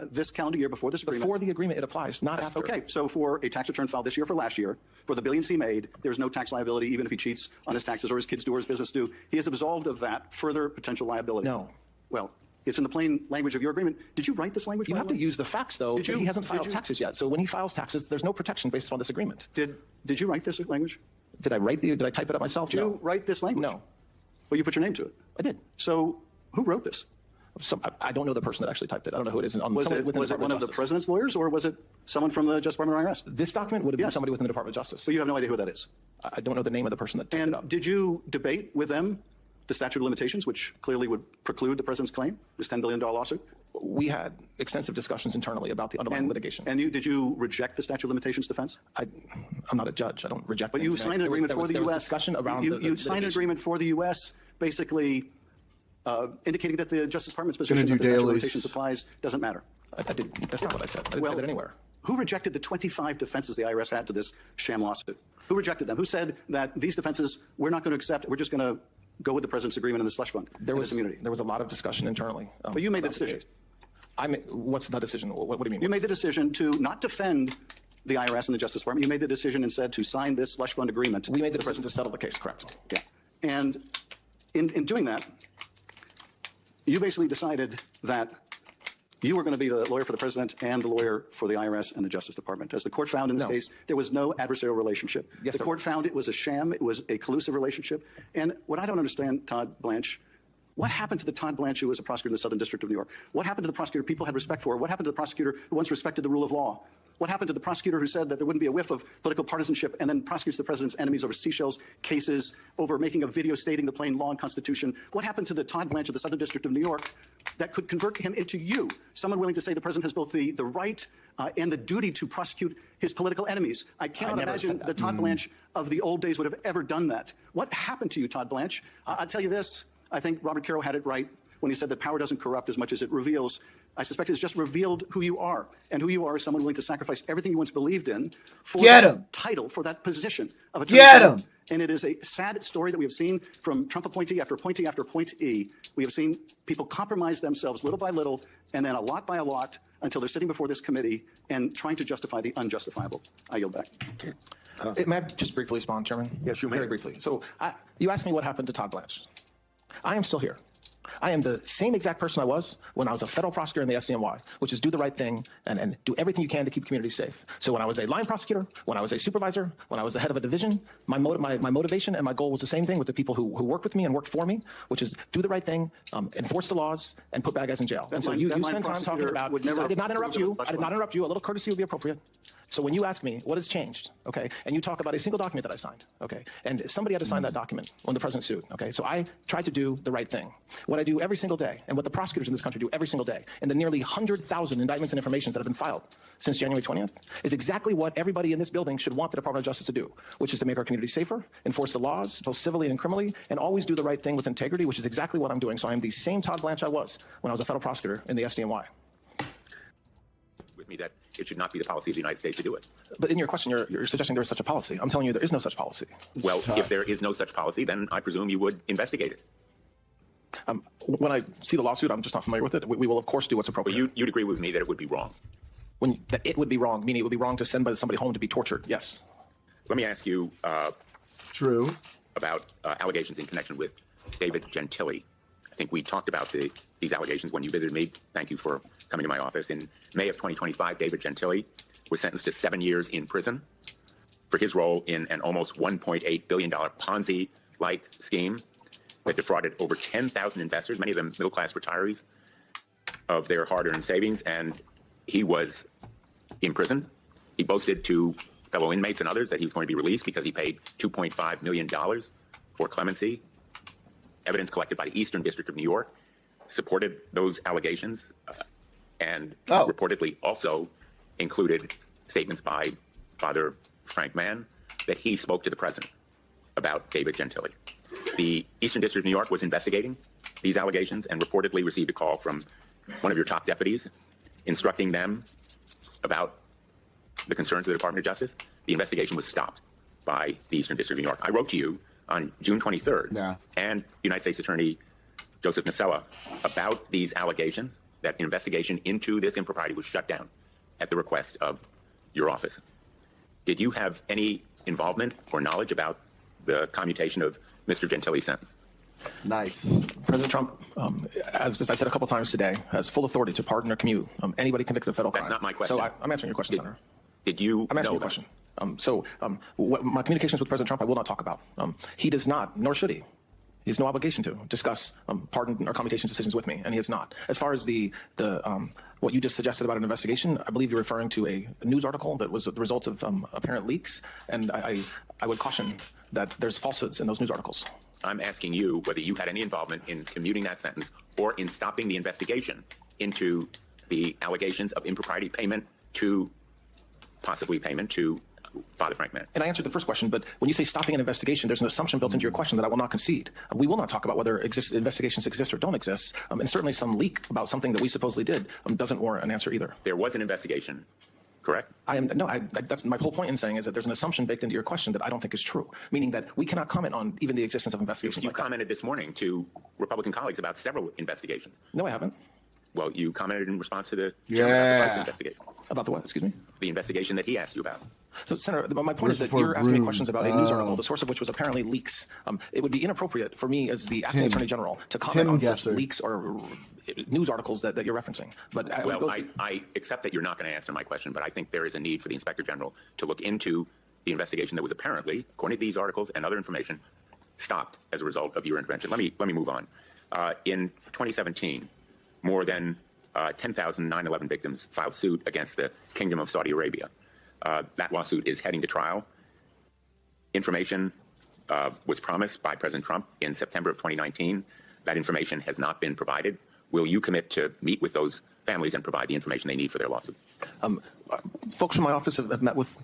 this calendar year before this agreement. Before the agreement, it applies, not after. Okay, so for a tax return filed this year for last year, for the billions he made, there's no tax liability even if he cheats on his taxes or his kids do or his business do. He is absolved of that further potential liability. No. Well, it's in the plain language of your agreement. Did you write this language? You have to use the facts, though. He hasn't filed taxes yet. So when he files taxes, there's no protection based on this agreement. Did you write this language? Did I type it up myself? Did you write this language? No. Well, you put your name to it. I did. So who wrote this? I don't know the person that actually typed it. I don't know who it is. Was it one of the president's lawyers, or was it someone from the Justice Department or IRS? This document would have been somebody within the Department of Justice. But you have no idea who that is? I don't know the name of the person that typed it up. And did you debate with them the statute of limitations, which clearly would preclude the president's claim, this $10 billion lawsuit? We had extensive discussions internally about the underlying litigation. And did you reject the statute of limitations defense? I'm not a judge. I don't reject. But you signed an agreement for the U.S. Discussion around you signed an agreement for the U.S. basically indicating that the Justice Department's position that the statute of limitations applies doesn't matter. That's not what I said. I didn't say that anywhere. Who rejected the 25 defenses the IRS had to this sham lawsuit? Who rejected them? Who said that these defenses we're not going to accept? We're just going to go with the president's agreement in the slush fund. There was a lot of discussion internally. But you made the decision. What's the decision? What do you mean? You made the decision to not defend the IRS and the Justice Department. You made the decision instead to sign this slush fund agreement. We made the decision to settle the case, correct? Yeah. And in doing that, you basically decided that you were going to be the lawyer for the president and the lawyer for the IRS and the Justice Department. As the court found in this case, there was no adversarial relationship. Yes, the court found it was a sham. It was a collusive relationship. And what I don't understand, Todd Blanche, what happened to the Todd Blanche who was a prosecutor in the Southern District of New York? What happened to the prosecutor people had respect for? What happened to the prosecutor who once respected the rule of law? What happened to the prosecutor who said that there wouldn't be a whiff of political partisanship and then prosecutes the president's enemies over Seychelles cases, over making a video stating the plain law and Constitution? What happened to the Todd Blanche of the Southern District of New York that could convert him into you, someone willing to say the president has both the right and the duty to prosecute his political enemies? I cannot imagine the Todd Blanche of the old days would have ever done that. What happened to you, Todd Blanche? I'll tell you this. I think Robert Caro had it right when he said that power doesn't corrupt as much as it reveals. I suspect it's just revealed who you are. And who you are is someone willing to sacrifice everything you once believed in for that title, for that position of attorney general. And it is a sad story that we have seen from Trump appointee after appointee after appointee. We have seen people compromise themselves little by little and then a lot by a lot until they're sitting before this committee and trying to justify the unjustifiable. I yield back. May I just briefly respond, Chairman? Yes, you may. Very briefly. So you asked me what happened to Todd Blanche. I am still here. I am the same exact person I was when I was a federal prosecutor in the SDNY, which is do the right thing and do everything you can to keep communities safe. So when I was a line prosecutor, when I was a supervisor, when I was the head of a division, my motivation and my goal was the same thing with the people who worked with me and worked for me, which is do the right thing, enforce the laws, and put bad guys in jail. And so you spend time talking about, I did not interrupt you. I did not interrupt you. A little courtesy would be appropriate. So when you ask me, what has changed, okay, and you talk about a single document that I signed, okay, and somebody had to sign that document when the president sued, okay, so I tried to do the right thing. What I do every single day, and what the prosecutors in this country do every single day, and the nearly 100,000 indictments and informations that have been filed since January 20th, is exactly what everybody in this building should want the Department of Justice to do, which is to make our community safer, enforce the laws, both civilly and criminally, and always do the right thing with integrity, which is exactly what I'm doing. So I am the same Todd Blanche I was when I was a federal prosecutor in the SDNY. With me that it should not be the policy of the United States to do it. But in your question, you're suggesting there is such a policy. I'm telling you there is no such policy. Well, if there is no such policy, then I presume you would investigate it. When I see the lawsuit, I'm just not familiar with it. We will, of course, do what's appropriate. But you'd agree with me that it would be wrong. That it would be wrong, meaning it would be wrong to send somebody home to be tortured, yes. Let me ask you. True. about allegations in connection with David Gentile. I think we talked about these allegations when you visited me. Thank you for coming to my office. In May of 2025, David Gentile was sentenced to 7 years in prison for his role in an almost $1.8 billion Ponzi-like scheme that defrauded over 10,000 investors, many of them middle-class retirees, of their hard-earned savings, and he was in prison. He boasted to fellow inmates and others that he was going to be released because he paid $2.5 million for clemency. Evidence collected by the Eastern District of New York supported those allegations and reportedly also included statements by Father Frank Mann that he spoke to the president about David Gentile. The Eastern District of New York was investigating these allegations and reportedly received a call from one of your top deputies instructing them about the concerns of the Department of Justice. The investigation was stopped by the Eastern District of New York. I wrote to you on June 23rd and United States Attorney Joseph Nasella about these allegations that an investigation into this impropriety was shut down at the request of your office. Did you have any involvement or knowledge about the commutation of Mr. Gentile's sentence? Nice. President Trump, as I said a couple times today, has full authority to pardon or commute anybody convicted of federal crime. That's not my question. So I'm answering your question, Senator. Did you I'm answering know your question. My communications with President Trump, I will not talk about. He does not, nor should he. He has no obligation to discuss pardon or commutation decisions with me, and he has not. As far as what you just suggested about an investigation, I believe you're referring to a news article that was the result of apparent leaks, and I would caution that there's falsehoods in those news articles. I'm asking you whether you had any involvement in commuting that sentence or in stopping the investigation into the allegations of impropriety payment to Father Frank Mann. And I answered the first question, but when you say stopping an investigation, there's an assumption built into your question that I will not concede. We will not talk about whether investigations exist or don't exist, and certainly some leak about something that we supposedly did doesn't warrant an answer either. There was an investigation, correct? That's my whole point in saying is that there's an assumption baked into your question that I don't think is true, meaning that we cannot comment on even the existence of investigations. You commented this morning to Republican colleagues about several investigations. No, I haven't. Well, you commented in response to the investigation. About the what? Excuse me? The investigation that he asked you about. So, Senator, my point is that you're asking me questions about a news article, the source of which was apparently leaks. It would be inappropriate for me as the acting Attorney General to comment on such leaks or news articles that you're referencing. But I accept that you're not going to answer my question, but I think there is a need for the Inspector General to look into the investigation that was apparently, according to these articles and other information, stopped as a result of your intervention. Let me move on. In 2017, more than 10,000 9/11 victims filed suit against the Kingdom of Saudi Arabia. That lawsuit is heading to trial. Information was promised by President Trump in September of 2019. That information has not been provided. Will you commit to meet with those families and provide the information they need for their lawsuit? Folks from my office have met with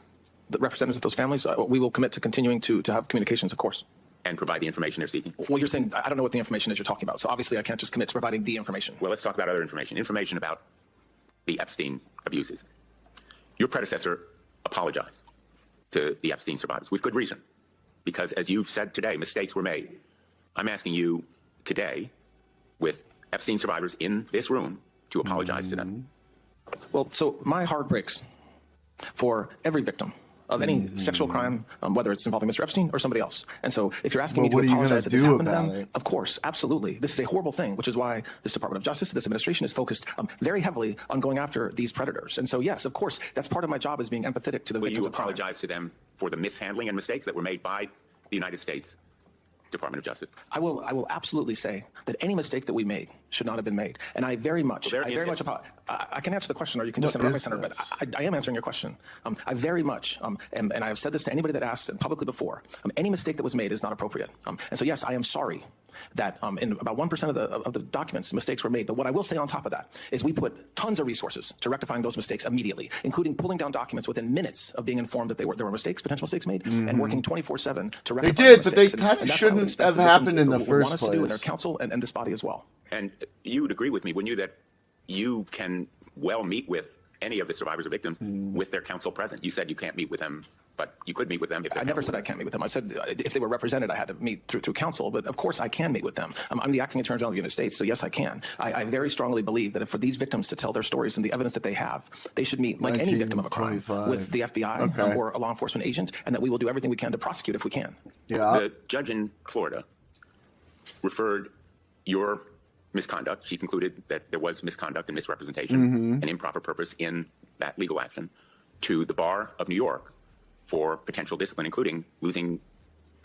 the representatives of those families. We will commit to continuing to have communications, of course. And provide the information they're seeking? Well, you're saying, I don't know what the information is you're talking about, so obviously I can't just commit to providing the information. Well, let's talk about other information. Information about the Epstein abuses. Your predecessor apologized to the Epstein survivors with good reason, because as you've said today, mistakes were made. I'm asking you today, with Epstein survivors in this room, to apologize to them. Well, so my heart breaks for every victim of any sexual crime, whether it's involving Mr. Epstein or somebody else. And so if you're asking me to apologize that this happened to them, of course, absolutely. This is a horrible thing, which is why this Department of Justice, this administration is focused very heavily on going after these predators. And so, yes, of course, that's part of my job is being empathetic to the victims of crime. Will you apologize to them for the mishandling and mistakes that were made by the United States Department of Justice? I will absolutely say that any mistake that we made should not have been made. And I very much apologize. I can answer the question, or you can just interrupt my, Senator, but I am answering your question. I very much, and I have said this to anybody that asked and publicly before, any mistake that was made is not appropriate. And so, yes, I am sorry that in about 1% of the documents, mistakes were made. But what I will say on top of that is we put tons of resources to rectifying those mistakes immediately, including pulling down documents within minutes of being informed that there were mistakes, potential mistakes made, and working 24/7 to rectify They did, mistakes. but they kind of shouldn't have happened in the first want us to do in their counsel and this body as well. And you would agree with me, wouldn't you, that you can well meet with any of the survivors or victims with their counsel present? You said you can't meet with them But you could meet with them if I never said I can't meet with them. I said if they were represented, I had to meet through counsel. But of course, I can meet with them. I'm the acting attorney general of the United States, so yes, I can. I very strongly believe that for these victims to tell their stories and the evidence that they have, they should meet like any victim of a crime with the FBI or a law enforcement agent, and that we will do everything we can to prosecute if we can. Yeah. The judge in Florida referred your misconduct. She concluded that there was misconduct and misrepresentation and improper purpose in that legal action to the bar of New York for potential discipline, including losing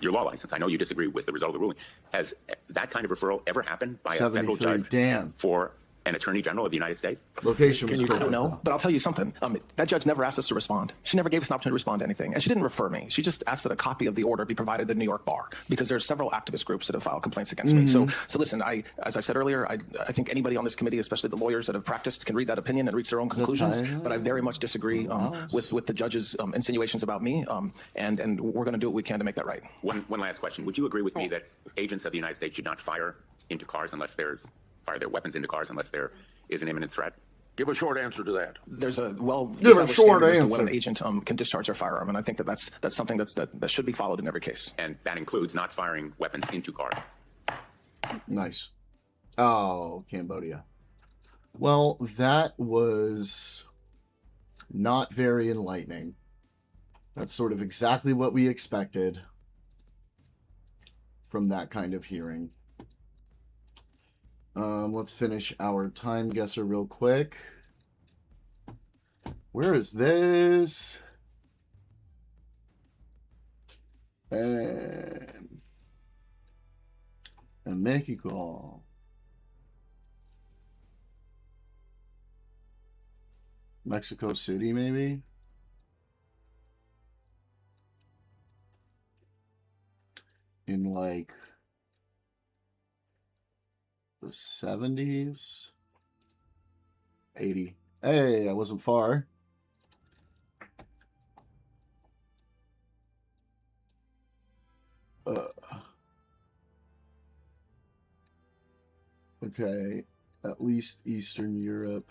your law license. I know you disagree with the result of the ruling. Has that kind of referral ever happened by a federal judge for an attorney general of the United States? Location was I don't know, but I'll tell you something. That judge never asked us to respond. She never gave us an opportunity to respond to anything. And she didn't refer me. She just asked that a copy of the order be provided to the New York bar, because there's several activist groups that have filed complaints against me. So listen, as I said earlier, I think anybody on this committee, especially the lawyers that have practiced, can read that opinion and reach their own conclusions. But I very much disagree with the judge's insinuations about me. And we're going to do what we can to make that right. One last question. Would you agree with me that agents of the United States should not fire into cars unless fire their weapons into cars unless there is an imminent threat? Give a short answer to that. There's a well-established standard as to when an agent can discharge their firearm, and I think that's something that should be followed in every case. And that includes not firing weapons into cars. Nice. Oh, Cambodia. Well, that was not very enlightening. That's sort of exactly what we expected from that kind of hearing. Let's finish our time guesser real quick. Where is this? And Mexico. Mexico City, maybe? In like the 70s, 80. Hey, I wasn't far. Okay, at least Eastern Europe.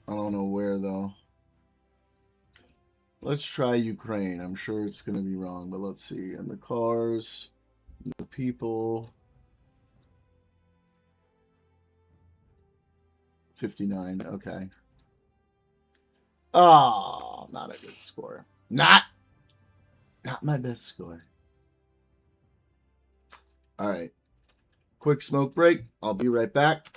I don't know where though. Let's try Ukraine. I'm sure it's going to be wrong, but let's see. And the cars, the people. 59. Okay. Oh, not a good score. Not my best score. All right. Quick smoke break. I'll be right back.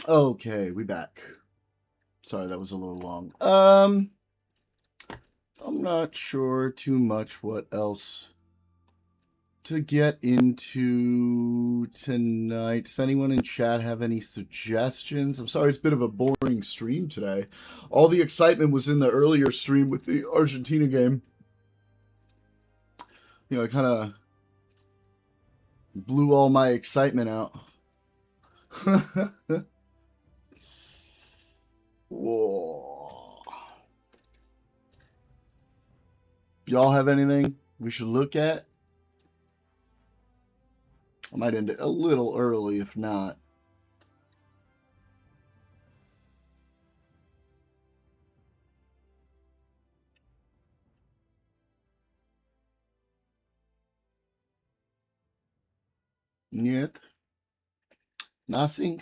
Okay, we back. Sorry, that was a little long. I'm not sure too much what else to get into tonight. Does anyone in chat have any suggestions? I'm sorry, it's a bit of a boring stream today. All the excitement was in the earlier stream with the Argentina game. You know, I kind of blew all my excitement out. Whoa. Y'all have anything we should look at? I might end it a little early if not. Нет. Nothing.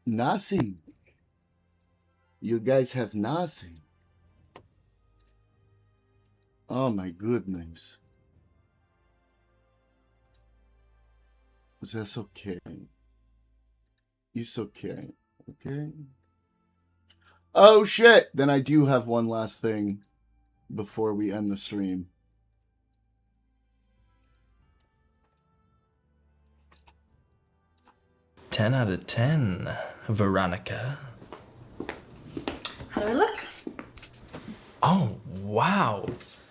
Nothing. You guys have nothing. Oh my goodness. That's okay. It's okay. Okay. Oh shit! Then I do have one last thing before we end the stream. Ten out of 10, Veronica. How do I look? Oh, wow.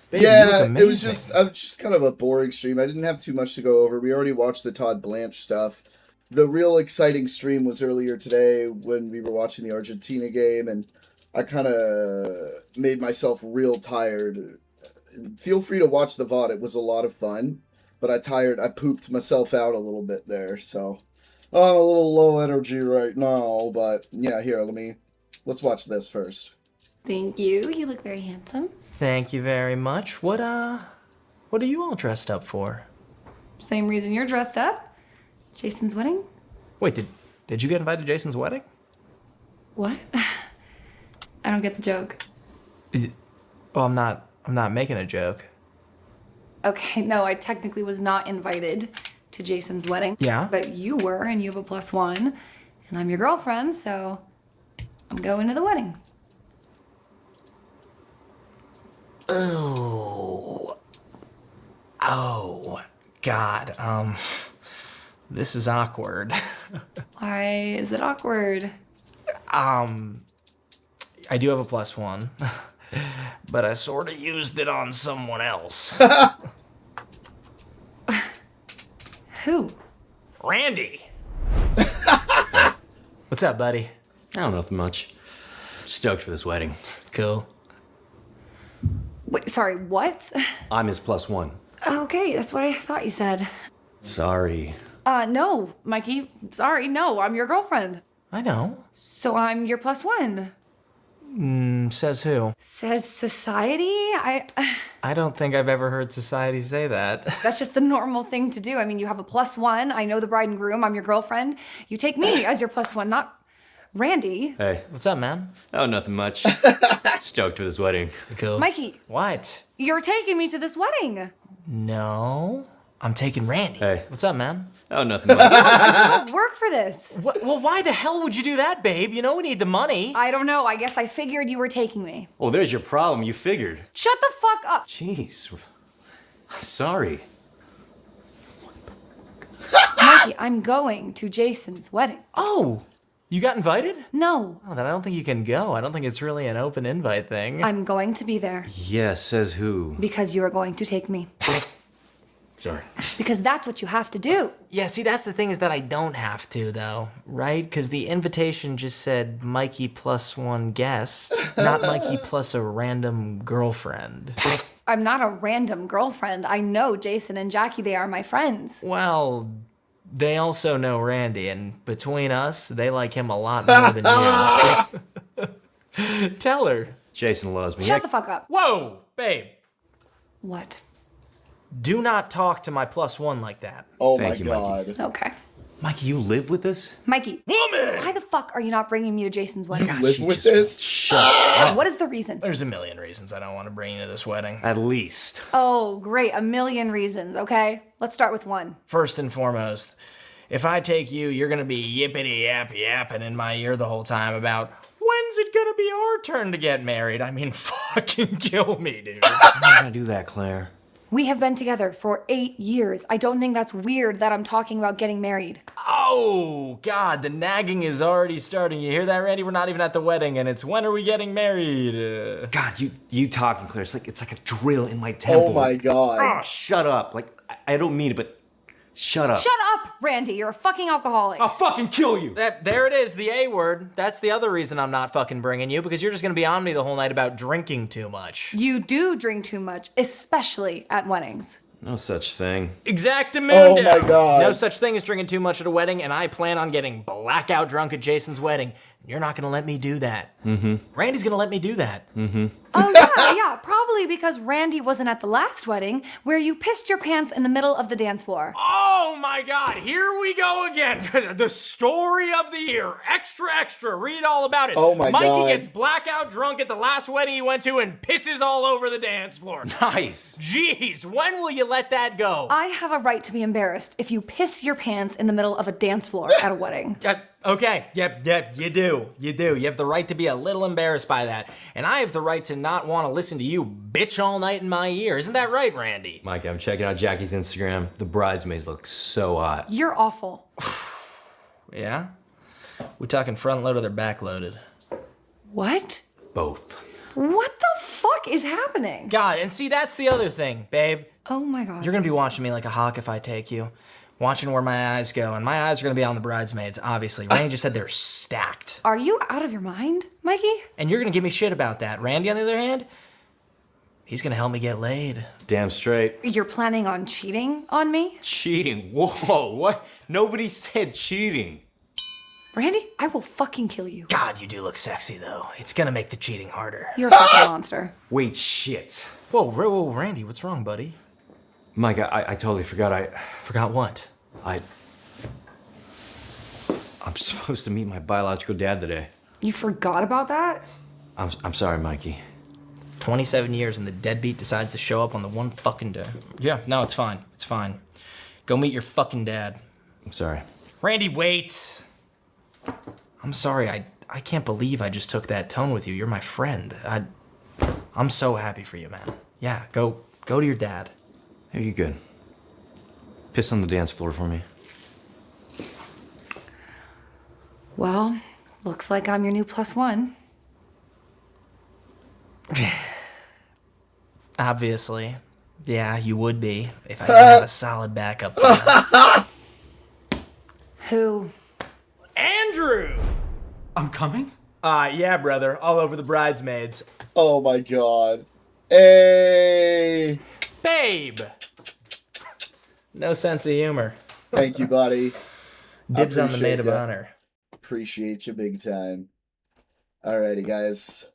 Babe, Yeah, it was just kind of a boring stream. I didn't have too much to go over. We already watched the Todd Blanche stuff. The real exciting stream was earlier today when we were watching the Argentina game, and I kind of made myself real tired. Feel free to watch the VOD. It was a lot of fun, but I pooped myself out a little bit there, so I'm a little low energy right now, but yeah, here, let's watch this first. Thank you. You look very handsome. Thank you very much. What are you all dressed up for? Same reason you're dressed up. Jason's wedding. Wait, did you get invited to Jason's wedding? What? I don't get the joke. Well, I'm not making a joke. Okay, no, I technically was not invited to Jason's wedding. Yeah? But you were, and you have a +1, and I'm your girlfriend, so I'm going to the wedding. Oh, God. This is awkward. Why is it awkward? I do have a +1, but I sort of used it on someone else. Who? Randy. What's up, buddy? I don't know nothing much. Stoked for this wedding. Cool. Wait, sorry, what? I'm his +1. Okay, that's what I thought you said. Sorry. No, Mikey. Sorry, no, I'm your girlfriend. I know. So I'm your +1. Says who? Says society? I don't think I've ever heard society say that. That's just the normal thing to do. I mean, you have a +1. I know the bride and groom. I'm your girlfriend. You take me as your +1, not Randy. Hey. What's up, man? Oh, nothing much. Stoked for this wedding. Cool. Mikey. What? You're taking me to this wedding. No. I'm taking Randy. Hey. What's up, man? Oh, nothing much. I don't work for this. Well, why the hell would you do that, babe? You know we need the money. I don't know. I guess I figured you were taking me. Oh, there's your problem. You figured. Shut the fuck up. Jeez. Sorry. Mikey, I'm going to Jason's wedding. Oh, you got invited? No. Oh, then I don't think you can go. I don't think it's really an open invite thing. I'm going to be there. Yeah, says who? Because you are going to take me. Sorry. Because that's what you have to do. Yeah, see, that's the thing is that I don't have to, though, right? Because the invitation just said Mikey +1 guest, not Mikey plus a random girlfriend. I'm not a random girlfriend. I know Jason and Jackie. They are my friends. Well, they also know Randy, and between us, they like him a lot more than you. Tell her. Jason loves me. Shut the fuck up. Whoa, babe. What? Do not talk to my +1 like that. Oh my God. Okay. Mikey, you live with this? Mikey. Woman! Why the fuck are you not bringing me to Jason's wedding? Live with this? Shut up. What is the reason? There's a million reasons I don't want to bring you to this wedding. At least. Oh, great. A million reasons, okay? Let's start with one. First and foremost, if I take you, you're gonna be yippity yap yapping in my ear the whole time about when's it gonna be our turn to get married? I mean, fucking kill me, dude. I'm not gonna do that, Claire. We have been together for 8 years. I don't think that's weird that I'm talking about getting married. Oh, God, the nagging is already starting. You hear that, Randy? We're not even at the wedding, and it's when are we getting married? God, you talking, Claire. It's like a drill in my temple. Oh my God. Oh, shut up. Like, I don't mean it, but shut up. Shut up, Randy. You're a fucking alcoholic. I'll fucking kill you. There it is, the A word. That's the other reason I'm not fucking bringing you, because you're just gonna be on me the whole night about drinking too much. You do drink too much, especially at weddings. No such thing. Exactamundo. Oh my God. No such thing as drinking too much at a wedding, and I plan on getting blackout drunk at Jason's wedding. You're not gonna let me do that. Mm-hmm. Randy's gonna let me do that. Mm-hmm. Oh, yeah, probably because Randy wasn't at the last wedding where you pissed your pants in the middle of the dance floor. Oh my God, here we go again. The story of the year. Extra, extra, read all about it. Oh my Mikey God. gets blackout drunk at the last wedding he went to and pisses all over the dance floor. Nice. Jeez, when will you let that go? I have a right to be embarrassed if you piss your pants in the middle of a dance floor at a wedding. Okay, yep, you do. You have the right to be a little embarrassed by that. And I have the right to not want to listen to you bitch all night in my ear. Isn't that right, Randy? Mike, I'm checking out Jackie's Instagram. The bridesmaids look so hot. You're awful. Yeah? We talking front loaded or back loaded? What? Both. What the fuck is happening? God, and see, that's the other thing, babe. Oh my God. You're gonna be watching me like a hawk if I take you. Watching where my eyes go, and my eyes are gonna be on the bridesmaids, obviously. Randy just said they're stacked. Are you out of your mind, Mikey? And you're gonna give me shit about that. Randy, on the other hand, he's gonna help me get laid. Damn straight. You're planning on cheating on me? Cheating? Whoa, what? Nobody said cheating. Randy, I will fucking kill you. God, you do look sexy, though. It's gonna make the cheating harder. You're a fucking monster. Wait, shit. Whoa, Randy, what's wrong, buddy? Mike, I totally forgot. Forgot what? I'm supposed to meet my biological dad today. You forgot about that? I'm sorry, Mikey. 27 years and the deadbeat decides to show up on the one fucking day. Yeah, no, it's fine. It's fine. Go meet your fucking dad. I'm sorry. Randy, wait. I'm sorry. I can't believe I just took that tone with you. You're my friend. I'm so happy for you, man. Yeah, go to your dad. Hey, you good? Piss on the dance floor for me. Well, looks like I'm your new +1. Obviously. Yeah, you would be if I didn't have a solid backup plan. Who? Andrew! I'm coming? Yeah, brother. All over the bridesmaids. Oh my God. Hey! Babe! No sense of humor. Thank you, buddy. Dibs on the maid of ya. honor. Appreciate you big time. Alrighty, guys.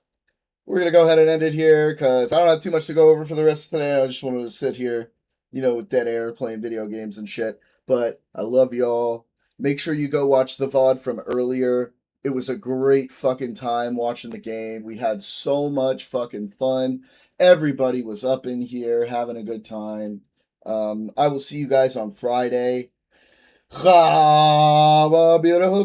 We're going to go ahead and end it here because I don't have too much to go over for the rest of today. I just wanted to sit here, with dead air, playing video games and shit. But I love y'all. Make sure you go watch the VOD from earlier. It was a great fucking time watching the game. We had so much fucking fun. Everybody was up in here having a good time. I will see you guys on Friday. Have a beautiful